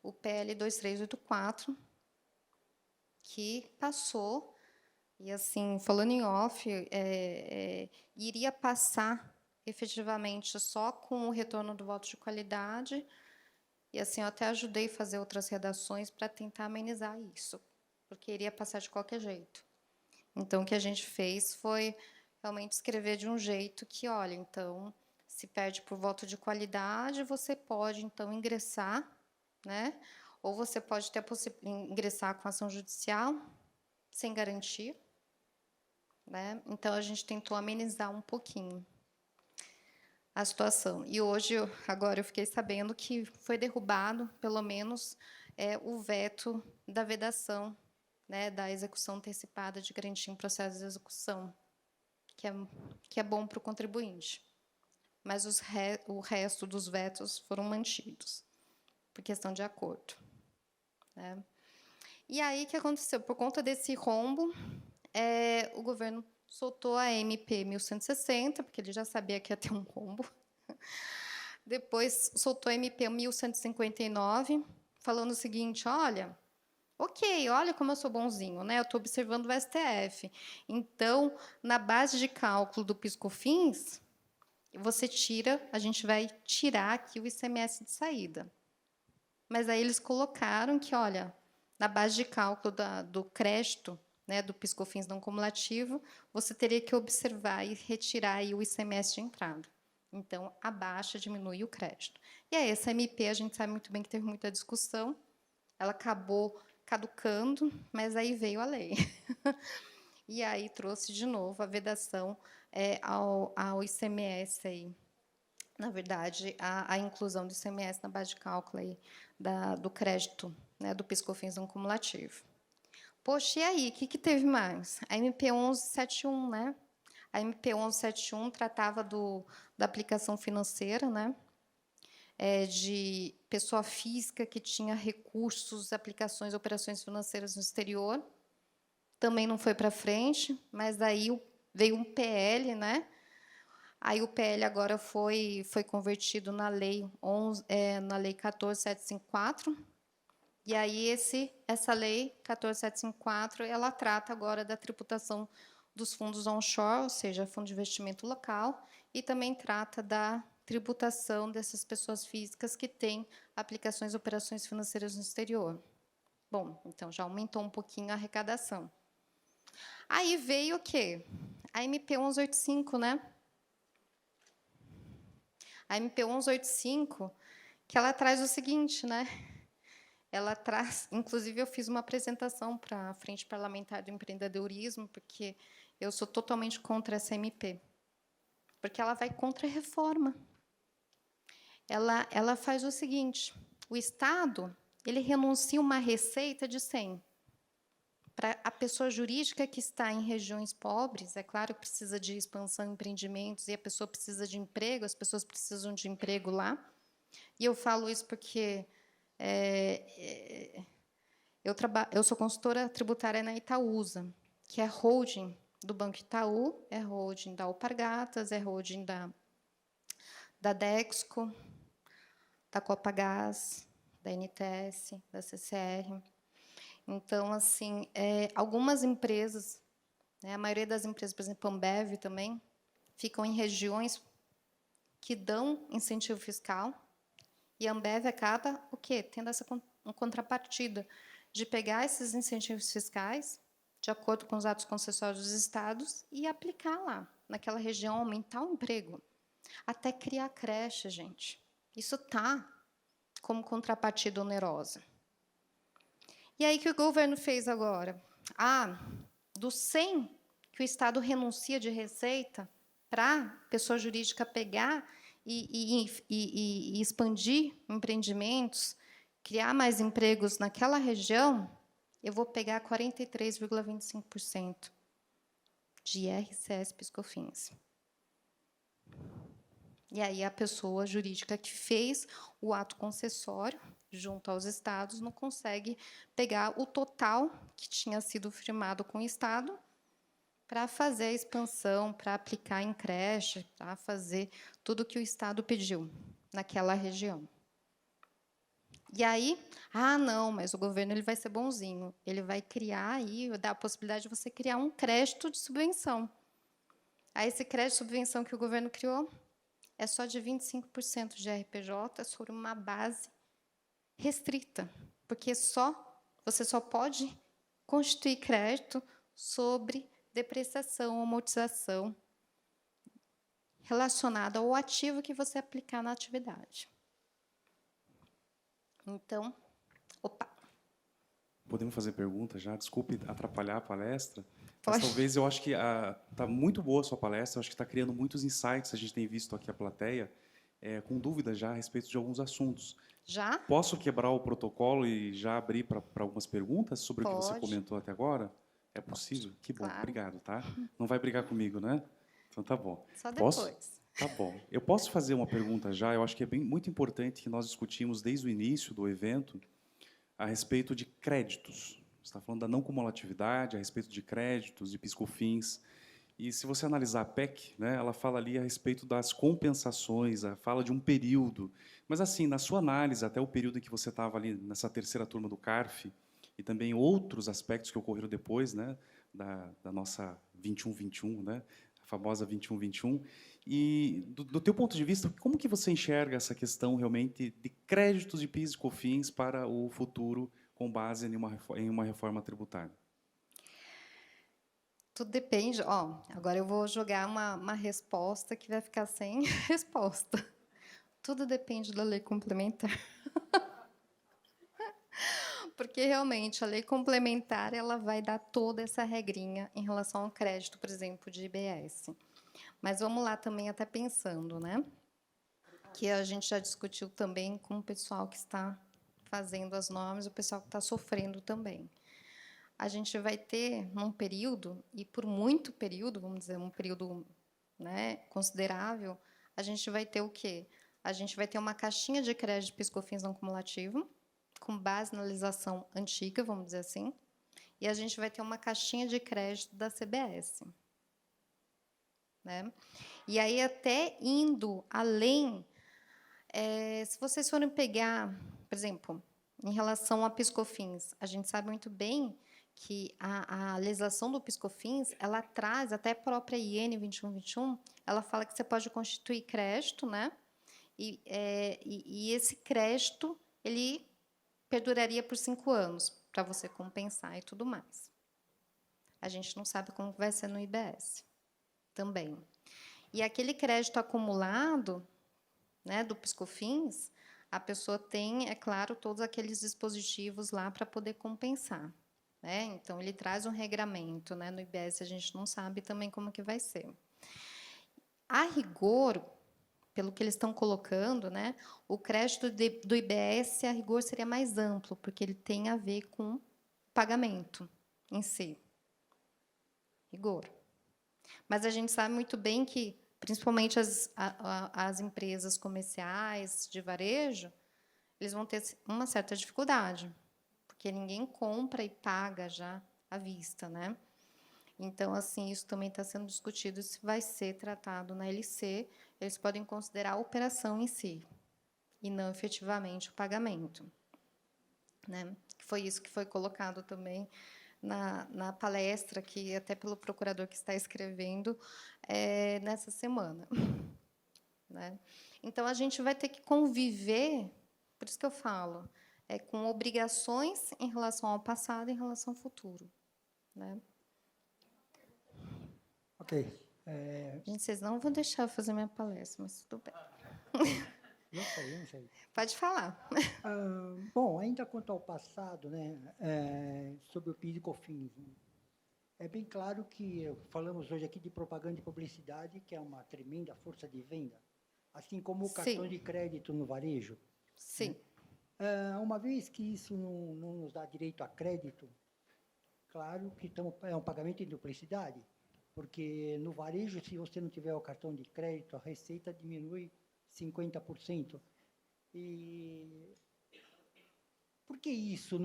O PL 2384, que passou, e, assim, falando em off, iria passar efetivamente só com o retorno do voto de qualidade, e, assim, eu até ajudei a fazer outras redações para tentar amenizar isso, porque iria passar de qualquer jeito. Então, o que a gente fez foi realmente escrever de um jeito que, olha, então, se perde por voto de qualidade, você pode, então, ingressar, né? Ou você pode ter a possibilidade de ingressar com ação judicial, sem garantia. Né? Então, a gente tentou amenizar um pouquinho a situação. E hoje, agora, eu fiquei sabendo que foi derrubado, pelo menos, o veto da vedação, né, da execução antecipada de garantia em processo de execução, que é bom para o contribuinte. Mas o resto dos vetos foram mantidos, por questão de acordo. Né? E aí, o que aconteceu? Por conta desse rombo, o governo soltou a MP 1160, porque ele já sabia que ia ter um rombo. Depois, soltou a MP 1159, falando o seguinte, olha, ok, olha como eu sou bonzinho, né? Eu estou observando o STF. Então, na base de cálculo do PIS/COFINS, a gente vai tirar aqui o ICMS de saída. Mas aí eles colocaram que, olha, na base de cálculo do crédito, né, do PIS/COFINS não cumulativo, você teria que observar e retirar aí o ICMS de entrada. Então, abaixa, diminui o crédito. E aí, essa MP, a gente sabe muito bem que teve muita discussão, ela acabou caducando, mas aí veio a lei. E aí trouxe de novo a vedação ao ICMS aí. Na verdade, a inclusão do ICMS na base de cálculo aí do crédito, né, do PIS/COFINS não cumulativo. Poxa, e aí, o que teve mais? A MP 1171, né? A MP 1171 tratava da aplicação financeira, né? De pessoa física que tinha recursos, aplicações, operações financeiras no exterior. Também não foi para frente, mas aí veio um PL, né? Aí o PL agora foi convertido na lei 14754. E aí essa lei 14754, ela trata agora da tributação dos fundos onshore, ou seja, fundo de investimento local, e também trata da tributação dessas pessoas físicas que têm aplicações e operações financeiras no exterior. Bom, então já aumentou um pouquinho a arrecadação. Aí veio o quê? A MP 1185, né? A MP 1185, que ela traz o seguinte, né? Ela traz, inclusive eu fiz uma apresentação para a Frente Parlamentar do Empreendedorismo, porque eu sou totalmente contra essa MP, porque ela vai contra a reforma. Ela faz o seguinte: o Estado ele renuncia uma receita de 100 para a pessoa jurídica que está em regiões pobres. É claro que precisa de expansão em empreendimentos e a pessoa precisa de emprego, as pessoas precisam de emprego lá. E eu falo isso porque eu sou consultora tributária na Itaúsa, que é holding do Banco Itaú, é holding da Alpargatas, é holding da Dexco, da Copagaz, da NTS, da CCR. Então, assim, algumas empresas, né, a maioria das empresas, por exemplo, a Ambev também, ficam em regiões que dão incentivo fiscal, e a Ambev acaba o quê? Tendo essa contrapartida de pegar esses incentivos fiscais, de acordo com os atos concessórios dos estados, e aplicar lá, naquela região, aumentar o emprego, até criar creche, gente. Isso está como contrapartida onerosa. E aí, o que o governo fez agora? Dos 100 que o Estado renuncia de receita para a pessoa jurídica pegar e expandir empreendimentos, criar mais empregos naquela região, eu vou pegar 43,25% de IRCS PIS/COFINS. E aí a pessoa jurídica que fez o ato concessório junto aos estados não consegue pegar o total que tinha sido firmado com o Estado para fazer a expansão, para aplicar em creche, para fazer tudo o que o Estado pediu naquela região. E aí, não, mas o governo ele vai ser bonzinho, ele vai criar aí, dar a possibilidade de você criar um crédito de subvenção. Aí esse crédito de subvenção que o governo criou é só de 25% de RPJ sobre uma base restrita, porque você só pode constituir crédito sobre depreciação, amortização relacionada ao ativo que você aplicar na atividade. Então, Podemos fazer pergunta já? Desculpe atrapalhar a palestra, mas talvez eu acho que está muito boa a sua palestra, eu acho que está criando muitos insights, a gente tem visto aqui a plateia, com dúvidas já a respeito de alguns assuntos. Já? Posso quebrar o protocolo e já abrir para algumas perguntas sobre Pode. o que você comentou até agora? É possível? Que bom, Claro. obrigado, tá? Não vai brigar comigo, né? Então tá bom. Só depois. Tá bom. Eu posso fazer uma pergunta já? Eu acho que é muito importante que nós discutimos desde o início do evento a respeito de créditos. Você está falando da não cumulatividade, a respeito de créditos, de PIS/COFINS. E se você analisar a PEC, né, ela fala ali a respeito das compensações, fala de um período. Mas, assim, na sua análise, até o período em que você estava ali nessa terceira turma do CARF, e também outros aspectos que ocorreram depois, né, da nossa 21-21, né, a famosa 21-21, e do teu ponto de vista, como que você enxerga essa questão realmente de créditos de PIS e COFINS para o futuro com base em uma reforma tributária? Tudo depende. Ó, agora eu vou jogar uma resposta que vai ficar sem resposta. Tudo depende da lei complementar. Porque, realmente, a lei complementar ela vai dar toda essa regrinha em relação ao crédito, por exemplo, de IBS. Mas vamos lá também, até pensando, né? Que a gente já discutiu também com o pessoal que está fazendo as normas, o pessoal que está sofrendo também. A gente vai ter, num período, e por muito período, vamos dizer, um período, né, considerável, a gente vai ter o quê? A gente vai ter uma caixinha de crédito de PIS/COFINS não cumulativo, com base na legislação antiga, vamos dizer assim, e a gente vai ter uma caixinha de crédito da CBS. Né? E aí, até indo além, se vocês forem pegar, por exemplo, em relação a PIS/COFINS, a gente sabe muito bem que a legislação do PIS/COFINS, ela traz, até a própria IN 2121, ela fala que você pode constituir crédito, né? E esse crédito, ele perduraria por 5 anos, para você compensar e tudo mais. A gente não sabe como vai ser no IBS também. E aquele crédito acumulado, né, do PIS/COFINS, a pessoa tem, é claro, todos aqueles dispositivos lá para poder compensar. Né? Então, ele traz um regramento. Né? No IBS, a gente não sabe também como que vai ser. A rigor, pelo que eles estão colocando, né, o crédito do IBS, a rigor, seria mais amplo, porque ele tem a ver com pagamento em si. Rigor. Mas a gente sabe muito bem que, principalmente as empresas comerciais de varejo, eles vão ter uma certa dificuldade, porque ninguém compra e paga já à vista, né? Então, assim, isso também está sendo discutido se vai ser tratado na LC. Eles podem considerar a operação em si e não efetivamente o pagamento, né? Foi isso que foi colocado também na palestra, que até pelo procurador que está escrevendo nessa semana. Né? Então, a gente vai ter que conviver, por isso que eu falo, com obrigações em relação ao passado e em relação ao futuro. Né? Ok. Gente, vocês não vão deixar eu fazer minha palestra, mas tudo bem. Não sei. Pode falar. Bom, ainda quanto ao passado, né, sobre o PIS e COFINS, é bem claro que falamos hoje aqui de propaganda e publicidade, que é uma tremenda força de venda, assim como o cartão de crédito no varejo. Sim. Né? Uma vez que isso não nos dá direito a crédito, claro que é um pagamento em duplicidade, porque no varejo, se você não tiver o cartão de crédito, a receita diminui 50%. E por que isso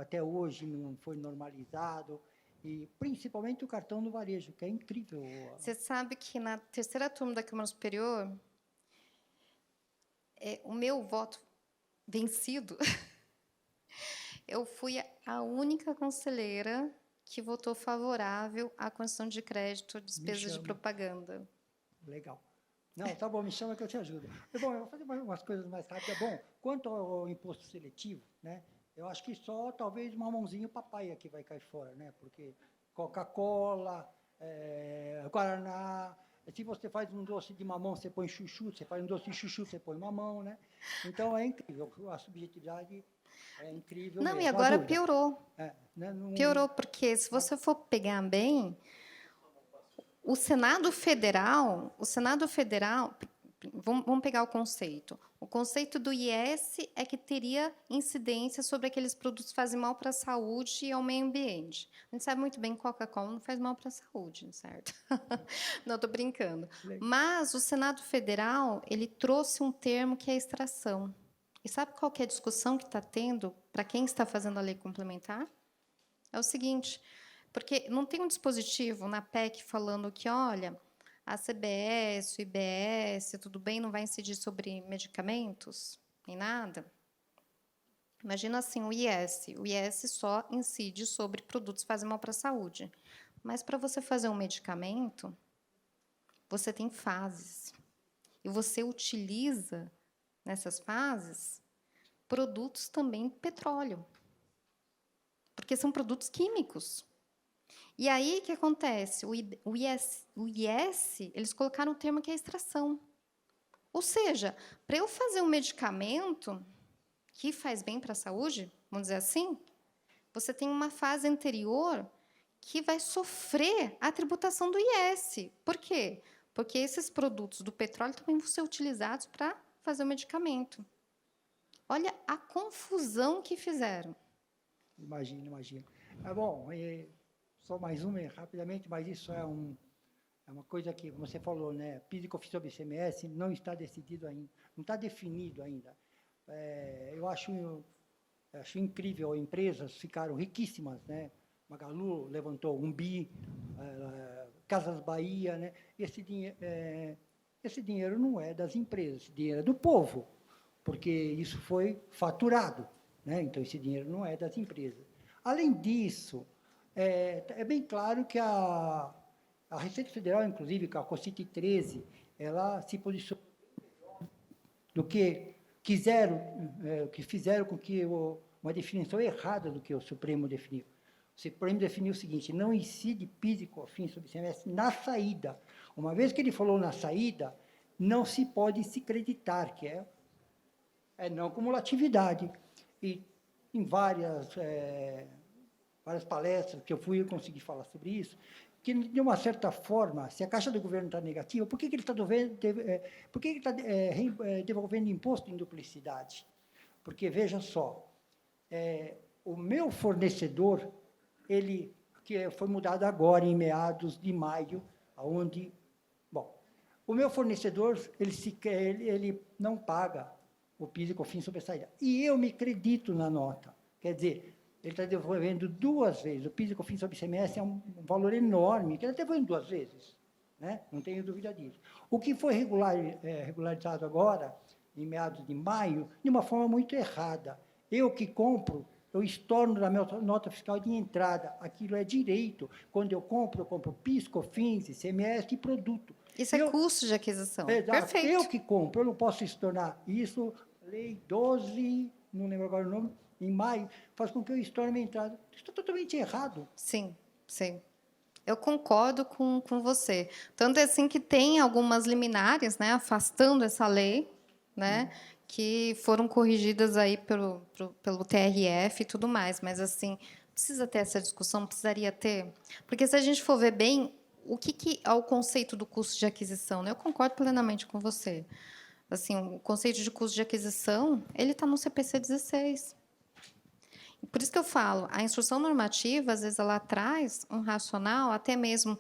até hoje não foi normalizado? E principalmente o cartão no varejo, que é incrível. Você sabe que na terceira turma da Câmara Superior, o meu voto vencido, eu fui a única conselheira que votou favorável à concessão de crédito, despesas de propaganda. Legal. Não, tá bom, me chama que eu te ajudo. Bom, eu vou fazer umas coisas mais rápidas. Bom, quanto ao imposto seletivo, né, eu acho que só talvez uma mãozinha papaya que vai cair fora, né, porque Coca-Cola, Guaraná, se você faz um doce de mamão, você põe chuchu, você faz um doce de chuchu, você põe mamão, né? Então, é incrível, a subjetividade é incrível. Não, mesmo. e agora piorou. Né, Piorou, porque se você for pegar bem, o Senado Federal, vamos pegar o conceito do IS é que teria incidência sobre aqueles produtos que fazem mal para a saúde e ao meio ambiente. A gente sabe muito bem que Coca-Cola não faz mal para a saúde, certo? Não, estou brincando. Mas o Senado Federal, ele trouxe um termo que é extração. E sabe qual que é a discussão que está tendo para quem está fazendo a lei complementar? É o seguinte, porque não tem um dispositivo na PEC falando que, olha, a CBS, o IBS, tudo bem, não vai incidir sobre medicamentos, nem nada. Imagina assim, o IS só incide sobre produtos que fazem mal para a saúde. Mas, para você fazer um medicamento, você tem fases. E você utiliza, nessas fases, produtos também de petróleo. Porque são produtos químicos. E aí, o que acontece? O IS, eles colocaram o termo que é extração. Ou seja, para eu fazer um medicamento que faz bem para a saúde, vamos dizer assim, você tem uma fase anterior que vai sofrer a tributação do IS. Por quê? Porque esses produtos do petróleo também vão ser utilizados para fazer o medicamento. Olha a confusão que fizeram. Imagino, imagino. Bom, só mais uma, rapidamente, mas isso é uma coisa que, como você falou, né? PIS e COFINS sobre ICMS não está decidido ainda, não está definido ainda. Eu acho incrível, empresas ficaram riquíssimas, né? Magalu levantou 1 bi, Casas Bahia, né? Esse dinheiro não é das empresas, esse dinheiro é do povo, porque isso foi faturado, né? Então, esse dinheiro não é das empresas. Além disso, é bem claro que a Receita Federal, inclusive, com a COCIT 13, ela se posicionou do que fizeram com que uma definição errada do que o Supremo definiu. O Supremo definiu o seguinte: não incide PIS e COFINS sobre ICMS na saída. Uma vez que ele falou na saída, não se pode se creditar, que é não cumulatividade. E em várias palestras que eu fui, eu consegui falar sobre isso, que, de uma certa forma, se a caixa do governo está negativa, por que ele está devolvendo imposto em duplicidade? Porque, veja só, o meu fornecedor, que foi mudado agora, em meados de maio, onde, o meu fornecedor, ele não paga o PIS e COFINS sobre a saída. E eu me acredito na nota. Quer dizer, ele está devolvendo 2 vezes. O PIS e COFINS sobre ICMS é um valor enorme, que ele está devolvendo 2 vezes. Né? Não tenho dúvida disso. O que foi regularizado agora, em meados de maio, de uma forma muito errada. Eu que compro, eu estorno da minha nota fiscal de entrada. Aquilo é direito. Quando eu compro PIS, COFINS, ICMS e produto. Isso é custo de aquisição. Exato. Perfeito. Eu que compro, eu não posso estornar isso. Lei 12, não lembro agora o nome, em maio, faz com que eu estorne minha entrada. Isso está totalmente errado. Sim, sim. Eu concordo com você. Tanto é assim que tem algumas liminares, né, afastando essa lei, né, que foram corrigidas aí pelo TRF e tudo mais. Mas, assim, precisa ter essa discussão, precisaria ter. Porque, se a gente for ver bem, o que é o conceito do custo de aquisição? Né? Eu concordo plenamente com você. Assim, o conceito de custo de aquisição, ele está no CPC 16. Por isso que eu falo, a instrução normativa, às vezes, ela traz um racional, até mesmo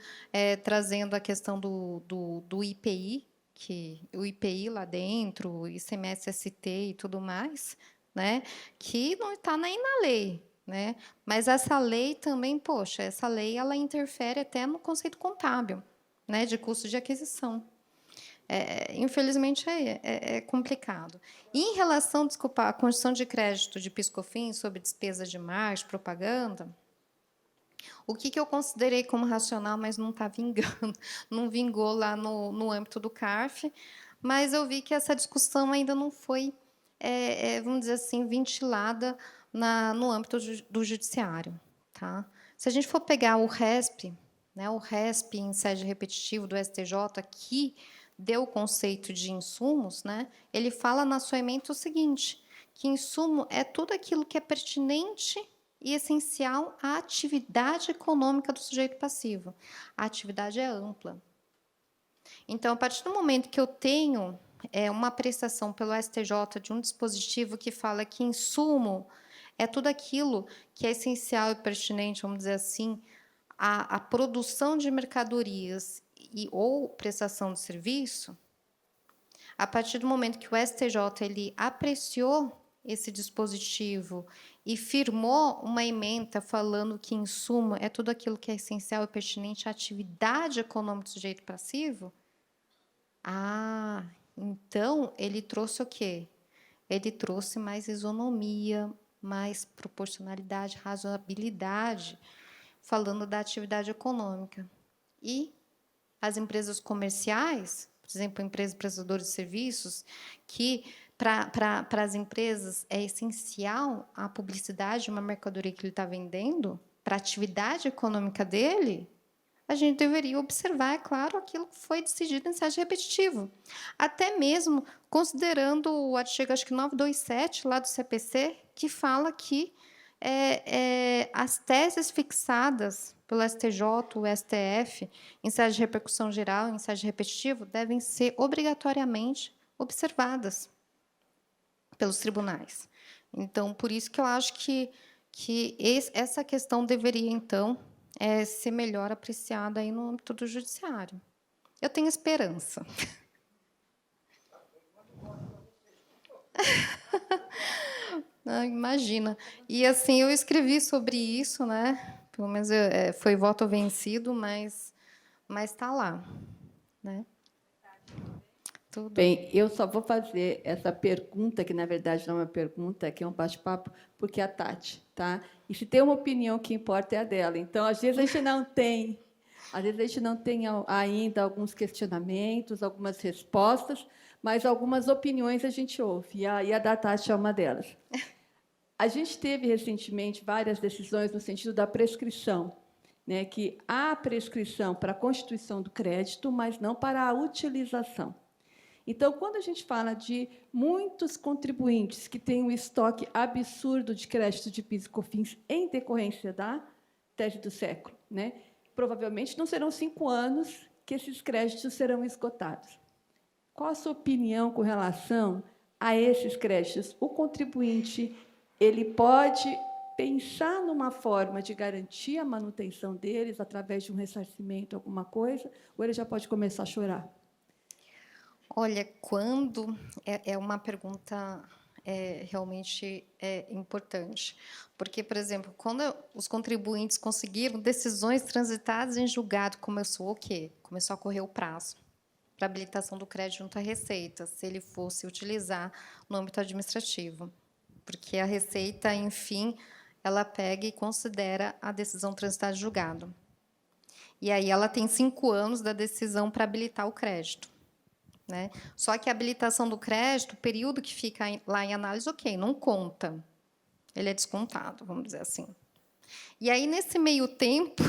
trazendo a questão do IPI, que o IPI lá dentro, o ICMS-ST e tudo mais, né, que não está nem na lei. Né? Mas essa lei também, poxa, essa lei ela interfere até no conceito contábil, né, de custo de aquisição. Infelizmente, é complicado. E, em relação, desculpa, à condição de crédito de PIS/COFINS sobre despesas de marketing, propaganda, o que eu considerei como racional, mas não está vingando, não vingou lá no âmbito do CARF, mas eu vi que essa discussão ainda não foi, vamos dizer assim, ventilada no âmbito do judiciário. Tá? Se a gente for pegar o RESP, né, o RESP em sede repetitiva do STJ, que deu o conceito de insumos, né, ele fala na sua ementa o seguinte, que insumo é tudo aquilo que é pertinente e essencial à atividade econômica do sujeito passivo. A atividade é ampla. Então, a partir do momento que eu tenho uma prestação pelo STJ de um dispositivo que fala que insumo é tudo aquilo que é essencial e pertinente, vamos dizer assim, à produção de mercadorias ou prestação de serviço, a partir do momento que o STJ ele apreciou esse dispositivo e firmou uma ementa falando que insumo é tudo aquilo que é essencial e pertinente à atividade econômica do sujeito passivo, então ele trouxe o quê? Ele trouxe mais isonomia, mais proporcionalidade, razoabilidade, falando da atividade econômica. E as empresas comerciais, por exemplo, empresas prestadoras de serviços, que para as empresas é essencial a publicidade de uma mercadoria que ele está vendendo, para a atividade econômica dele, a gente deveria observar, é claro, aquilo que foi decidido em ensejo repetitivo. Até mesmo considerando o artigo, acho que 927, lá do CPC, que fala que as teses fixadas pelo STJ, o STF, em ensejo de repercussão geral, em ensejo repetitivo, devem ser obrigatoriamente observadas pelos tribunais. Então, por isso que eu acho que essa questão deveria, então, ser melhor apreciada aí no âmbito do judiciário. Eu tenho esperança. Não, imagina. E, assim, eu escrevi sobre isso, né? Pelo menos foi voto vencido, mas está lá, né? Tudo. Bem, eu só vou fazer essa pergunta, que na verdade não é uma pergunta, que é um bate-papo, porque é a Tati, tá? E se tem uma opinião que importa é a dela. Então, às vezes a gente não tem ainda alguns questionamentos, algumas respostas, mas algumas opiniões a gente ouve. E a da Tati é uma delas. A gente teve recentemente várias decisões no sentido da prescrição, né? Que há prescrição para a constituição do crédito, mas não para a utilização. Então, quando a gente fala de muitos contribuintes que têm um estoque absurdo de crédito de PIS e COFINS em decorrência da tese do século, né? Provavelmente não serão 5 anos que esses créditos serão esgotados. Qual a sua opinião com relação a esses créditos? O contribuinte ele pode pensar numa forma de garantir a manutenção deles através de um ressarcimento, alguma coisa, ou ele já pode começar a chorar? Olha, quando é uma pergunta realmente importante, porque, por exemplo, quando os contribuintes conseguiram decisões transitadas em julgado, começou o quê? Começou a correr o prazo para habilitação do crédito junto à Receita, se ele fosse utilizar no âmbito administrativo, porque a Receita, enfim, ela pega e considera a decisão transitada de julgado. E aí ela tem 5 anos da decisão para habilitar o crédito. Né? Só que a habilitação do crédito, o período que fica lá em análise, ok, não conta. Ele é descontado, vamos dizer assim. E aí, nesse meio tempo,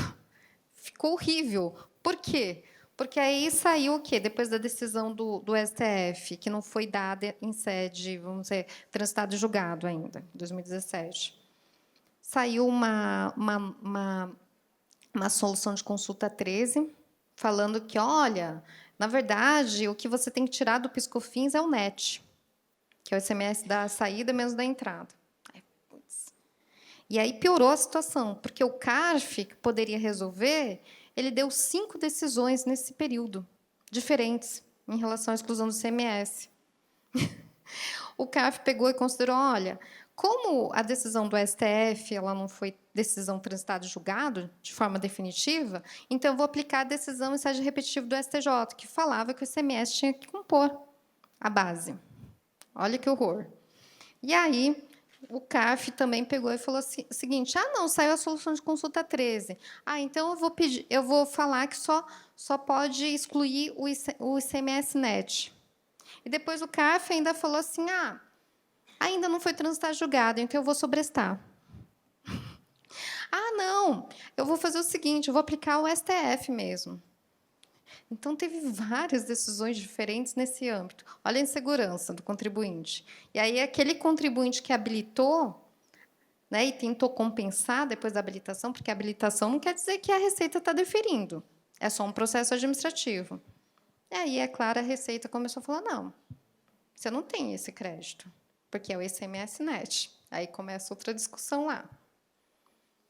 ficou horrível. Por quê? Porque aí saiu o quê? Depois da decisão do STF, que não foi dada em sede, vamos dizer, transitado e julgado ainda, em 2017. Saiu uma solução de consulta 13, falando que, olha, na verdade, o que você tem que tirar do PIS/COFINS é o NET, que é o ICMS da saída menos da entrada. E aí piorou a situação, porque o CARF, que poderia resolver, ele deu 5 decisões nesse período, diferentes, em relação à exclusão do ICMS. O CARF pegou e considerou, olha, como a decisão do STF ela não foi decisão transitada e julgado de forma definitiva, então eu vou aplicar a decisão em ensejo repetitivo do STJ, que falava que o ICMS tinha que compor a base. Olha que horror. E aí, o CARF também pegou e falou o seguinte: não, saiu a solução de consulta 13. Então eu vou falar que só pode excluir o ICMS NET. E depois o CARF ainda falou assim: ainda não foi transitado julgado, então eu vou sobrestar. Não, eu vou fazer o seguinte, eu vou aplicar o STF mesmo. Então, teve várias decisões diferentes nesse âmbito. Olha a insegurança do contribuinte. E aí, aquele contribuinte que habilitou, né, e tentou compensar depois da habilitação, porque a habilitação não quer dizer que a Receita está deferindo, é só um processo administrativo. E aí, é claro, a Receita começou a falar, não, você não tem esse crédito, porque é o ICMS NET. Aí começa outra discussão lá.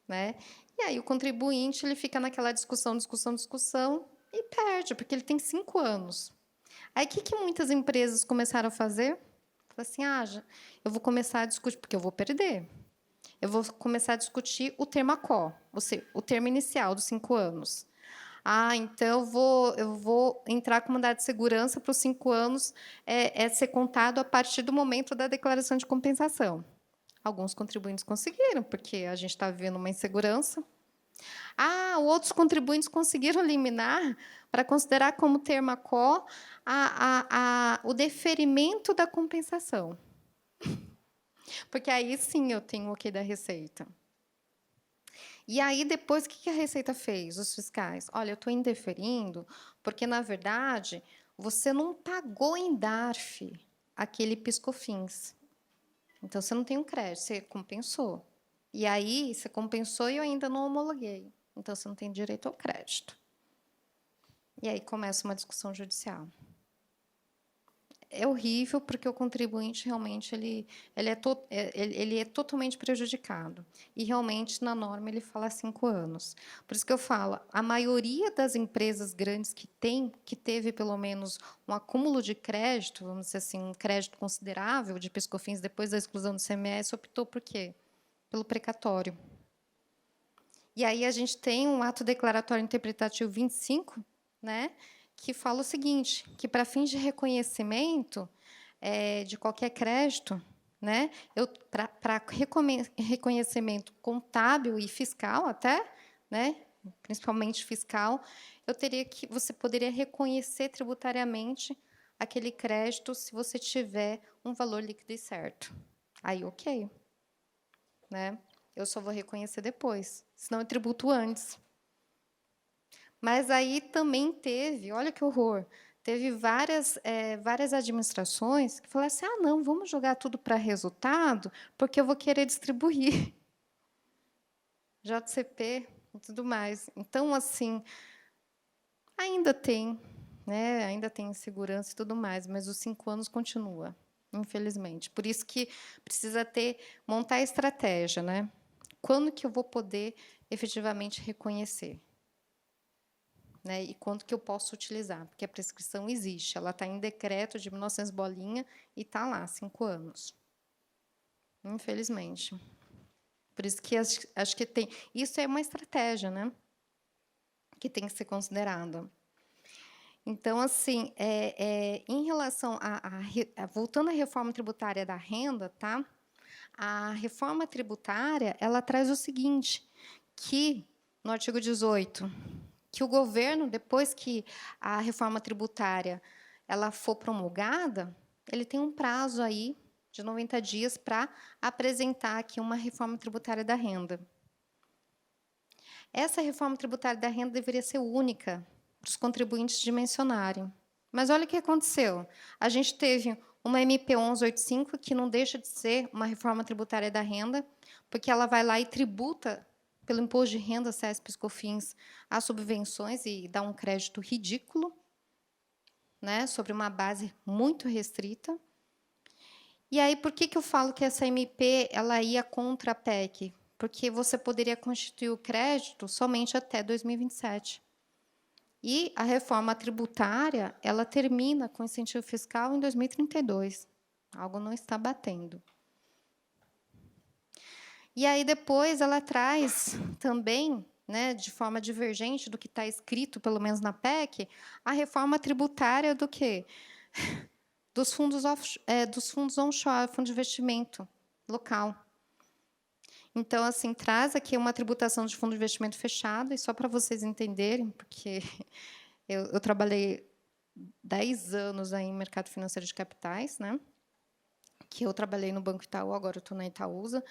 Né? E aí o contribuinte ele fica naquela discussão, e perde, porque ele tem 5 anos. Aí, o que muitas empresas começaram a fazer? Falaram assim, eu vou começar a discutir, porque eu vou perder. Eu vou começar a discutir o termo ACO, ou seja, o termo inicial dos 5 anos. Então eu vou entrar com mandado de segurança para os 5 anos ser contado a partir do momento da declaração de compensação. Alguns contribuintes conseguiram, porque a gente está vivendo uma insegurança. Outros contribuintes conseguiram eliminar para considerar como termo ACO o deferimento da compensação. Porque aí sim eu tenho o ok da Receita. E aí, depois, o que a Receita fez, os fiscais? Olha, eu estou indeferindo porque, na verdade, você não pagou em DARF aquele PIS/COFINS. Então, você não tem um crédito, você compensou. E aí, você compensou e eu ainda não homologuei. Então, você não tem direito ao crédito. E aí começa uma discussão judicial. É horrível, porque o contribuinte realmente ele é totalmente prejudicado. E, realmente, na norma, ele fala 5 anos. Por isso que eu falo, a maioria das empresas grandes que teve, pelo menos, um acúmulo de crédito, vamos dizer assim, um crédito considerável de PIS/COFINS depois da exclusão do CMS, optou por quê? Pelo precatório. E aí a gente tem um ato declaratório interpretativo 25, né, que fala o seguinte, que para fins de reconhecimento de qualquer crédito, né, para reconhecimento contábil e fiscal até, né, principalmente fiscal, você poderia reconhecer tributariamente aquele crédito se você tiver um valor líquido e certo. Aí, ok. Né? Eu só vou reconhecer depois, senão eu tributo antes. Mas aí também teve, olha que horror, teve várias administrações que falaram assim, não, vamos jogar tudo para resultado, porque eu vou querer distribuir. JCP e tudo mais. Então, assim, ainda tem, né, ainda tem insegurança e tudo mais, mas os 5 anos continua, infelizmente. Por isso que precisa montar a estratégia, né? Quando que eu vou poder efetivamente reconhecer? Né? E quando que eu posso utilizar? Porque a prescrição existe, ela está em decreto de 1900 bolinha e está lá, 5 anos. Infelizmente. Por isso que acho que tem... Isso é uma estratégia, né? Que tem que ser considerada. Então, assim, em relação voltando à reforma tributária da renda, tá? A reforma tributária ela traz o seguinte, que no artigo 18, que o governo, depois que a reforma tributária ela for promulgada, ele tem um prazo aí de 90 dias para apresentar aqui uma reforma tributária da renda. Essa reforma tributária da renda deveria ser única para os contribuintes dimensionarem. Mas olha o que aconteceu. A gente teve uma MP 1185, que não deixa de ser uma reforma tributária da renda, porque ela vai lá e tributa pelo imposto de renda, CES, PIS/COFINS, as subvenções e dá um crédito ridículo, né, sobre uma base muito restrita. E aí, por que eu falo que essa MP ela ia contra a PEC? Porque você poderia constituir o crédito somente até 2027. E a reforma tributária ela termina com incentivo fiscal em 2032. Algo não está batendo. E aí, depois, ela traz também, né, de forma divergente do que está escrito, pelo menos na PEC, a reforma tributária do quê? Dos fundos onshore, fundo de investimento local. Então, assim, traz aqui uma tributação de fundo de investimento fechado, e só para vocês entenderem, porque eu trabalhei 10 anos aí em mercado financeiro de capitais, né? Que eu trabalhei no Banco Itaú, agora eu estou na Itaúsa,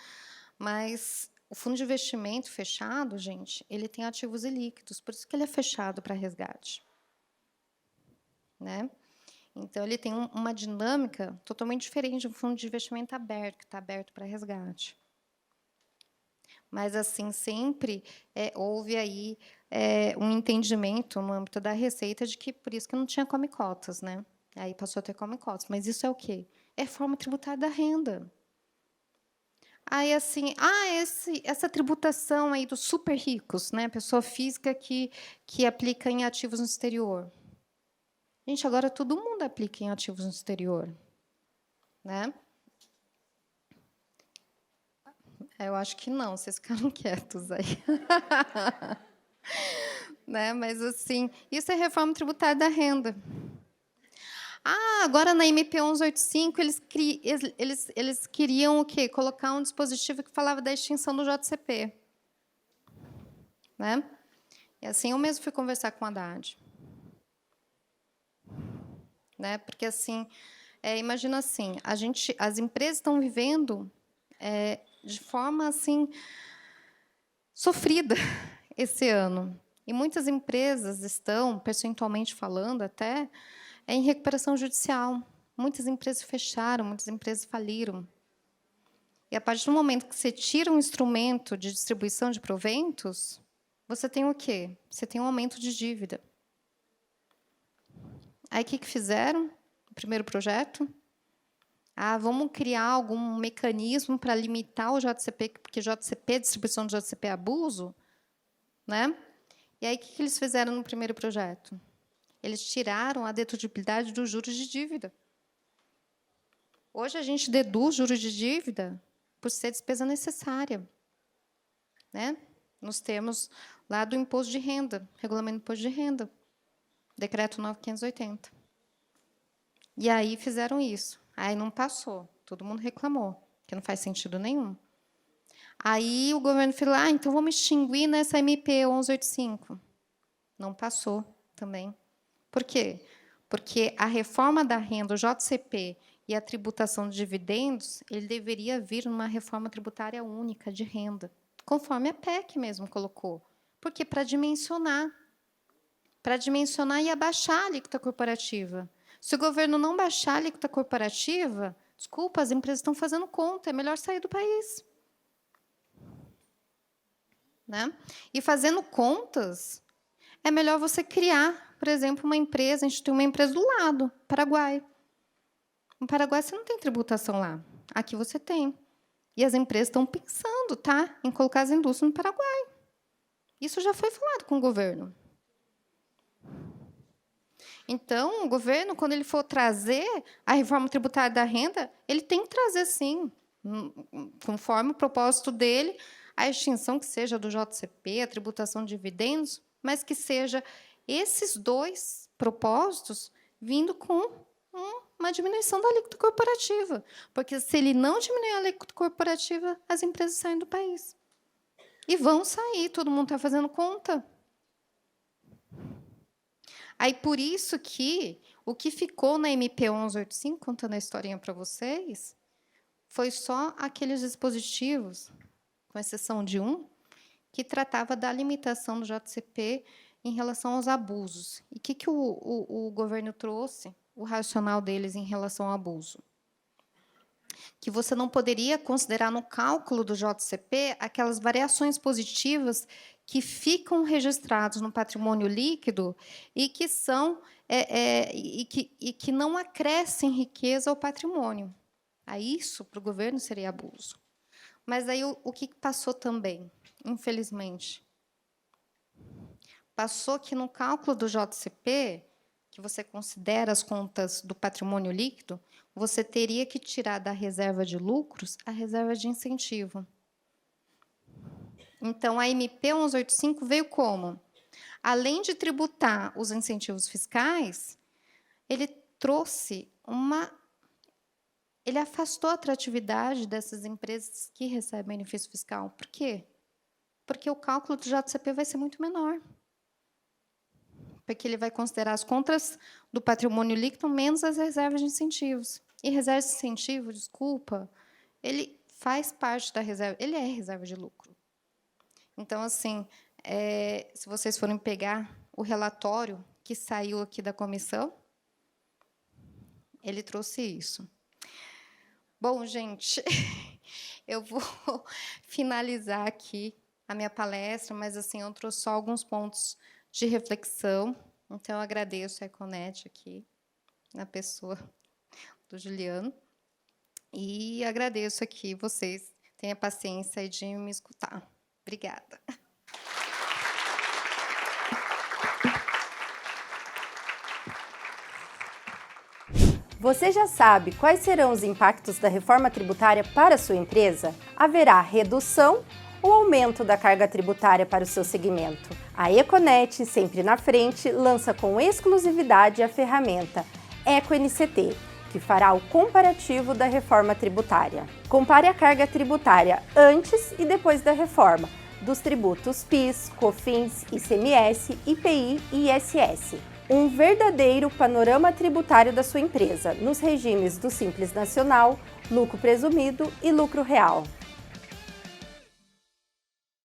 mas o fundo de investimento fechado, gente, ele tem ativos ilíquidos, por isso que ele é fechado para resgate. Né? Então, ele tem uma dinâmica totalmente diferente de um fundo de investimento aberto, que está aberto para resgate. Mas, assim, sempre houve aí um entendimento no âmbito da Receita de que, por isso que não tinha come-cotas, né? Aí passou a ter come-cotas. Mas isso é o quê? É forma tributária da renda. Aí, assim, essa tributação aí dos super ricos, né? Pessoa física que aplica em ativos no exterior. Gente, agora todo mundo aplica em ativos no exterior, né? Eu acho que não, vocês ficaram quietos aí. Né? Mas, assim, isso é reforma tributária da renda. Agora, na MP 1185, eles queriam o quê? Colocar um dispositivo que falava da extinção do JCP. Né? E, assim, eu mesmo fui conversar com a Haddad. Né? Porque, assim, imagina assim, as empresas estão vivendo de forma, assim, sofrida esse ano. E muitas empresas estão, percentualmente falando até, em recuperação judicial. Muitas empresas fecharam, muitas empresas faliram. E a partir do momento que você tira um instrumento de distribuição de proventos, você tem o quê? Você tem um aumento de dívida. Aí, o que fizeram? O primeiro projeto? Vamos criar algum mecanismo para limitar o JCP, porque JCP, distribuição de JCP é abuso, né? E aí, o que eles fizeram no primeiro projeto? Eles tiraram a dedutibilidade dos juros de dívida. Hoje, a gente deduz juros de dívida por ser despesa necessária, né? Nos termos lá do imposto de renda, regulamento do imposto de renda, decreto 9.580. E aí fizeram isso. Aí não passou, todo mundo reclamou, que não faz sentido nenhum. Aí o governo falou, então vamos extinguir nessa MP 1185. Não passou também. Por quê? Porque a reforma da renda, o JCP e a tributação de dividendos, ele deveria vir numa reforma tributária única de renda, conforme a PEC mesmo colocou. Porque para dimensionar e abaixar a alíquota corporativa. Se o governo não baixar a alíquota corporativa, desculpa, as empresas estão fazendo conta, é melhor sair do país. Né? E fazendo contas, é melhor você criar, por exemplo, uma empresa, a gente tem uma empresa do lado, Paraguai. No Paraguai você não tem tributação lá, aqui você tem. E as empresas estão pensando, tá, em colocar as indústrias no Paraguai. Isso já foi falado com o governo. Então, o governo, quando ele for trazer a reforma tributária da renda, ele tem que trazer, sim, conforme o propósito dele, a extinção que seja do JCP, a tributação de dividendos, mas que seja esses dois propósitos vindo com uma diminuição da alíquota corporativa. Porque, se ele não diminuir a alíquota corporativa, as empresas saem do país. E vão sair, todo mundo está fazendo conta. Aí, por isso que o que ficou na MP 1185, contando a historinha para vocês, foi só aqueles dispositivos, com exceção de um, que tratava da limitação do JCP em relação aos abusos. E o que o governo trouxe, o racional deles em relação ao abuso? Que você não poderia considerar no cálculo do JCP aquelas variações positivas que ficam registrados no patrimônio líquido e que são e que não acrescem riqueza ao patrimônio. Aí isso para o governo seria abuso. Mas aí o que passou também, infelizmente, passou que no cálculo do JCP, que você considera as contas do patrimônio líquido, você teria que tirar da reserva de lucros a reserva de incentivo. Então, a MP 1185 veio como? Além de tributar os incentivos fiscais, ele trouxe ele afastou a atratividade dessas empresas que recebem benefício fiscal. Por quê? Porque o cálculo do JCP vai ser muito menor. Porque ele vai considerar as contas do patrimônio líquido menos as reservas de incentivos. E reserva de incentivo, desculpa, ele faz parte da reserva, ele é reserva de lucro. Então, assim, se vocês forem pegar o relatório que saiu aqui da comissão, ele trouxe isso. Bom, gente, eu vou finalizar aqui a minha palestra, mas assim, eu trouxe só alguns pontos de reflexão. Então, eu agradeço a Econet aqui, na pessoa do Juliano, e agradeço aqui vocês terem a paciência de me escutar. Obrigada. Você já sabe quais serão os impactos da reforma tributária para a sua empresa? Haverá redução ou aumento da carga tributária para o seu segmento? A Econet, sempre na frente, lança com exclusividade a ferramenta EcoNCT, que fará o comparativo da reforma tributária. Compare a carga tributária antes e depois da reforma, dos tributos PIS, COFINS, ICMS, IPI e ISS. Um verdadeiro panorama tributário da sua empresa, nos regimes do Simples Nacional, lucro presumido e lucro real.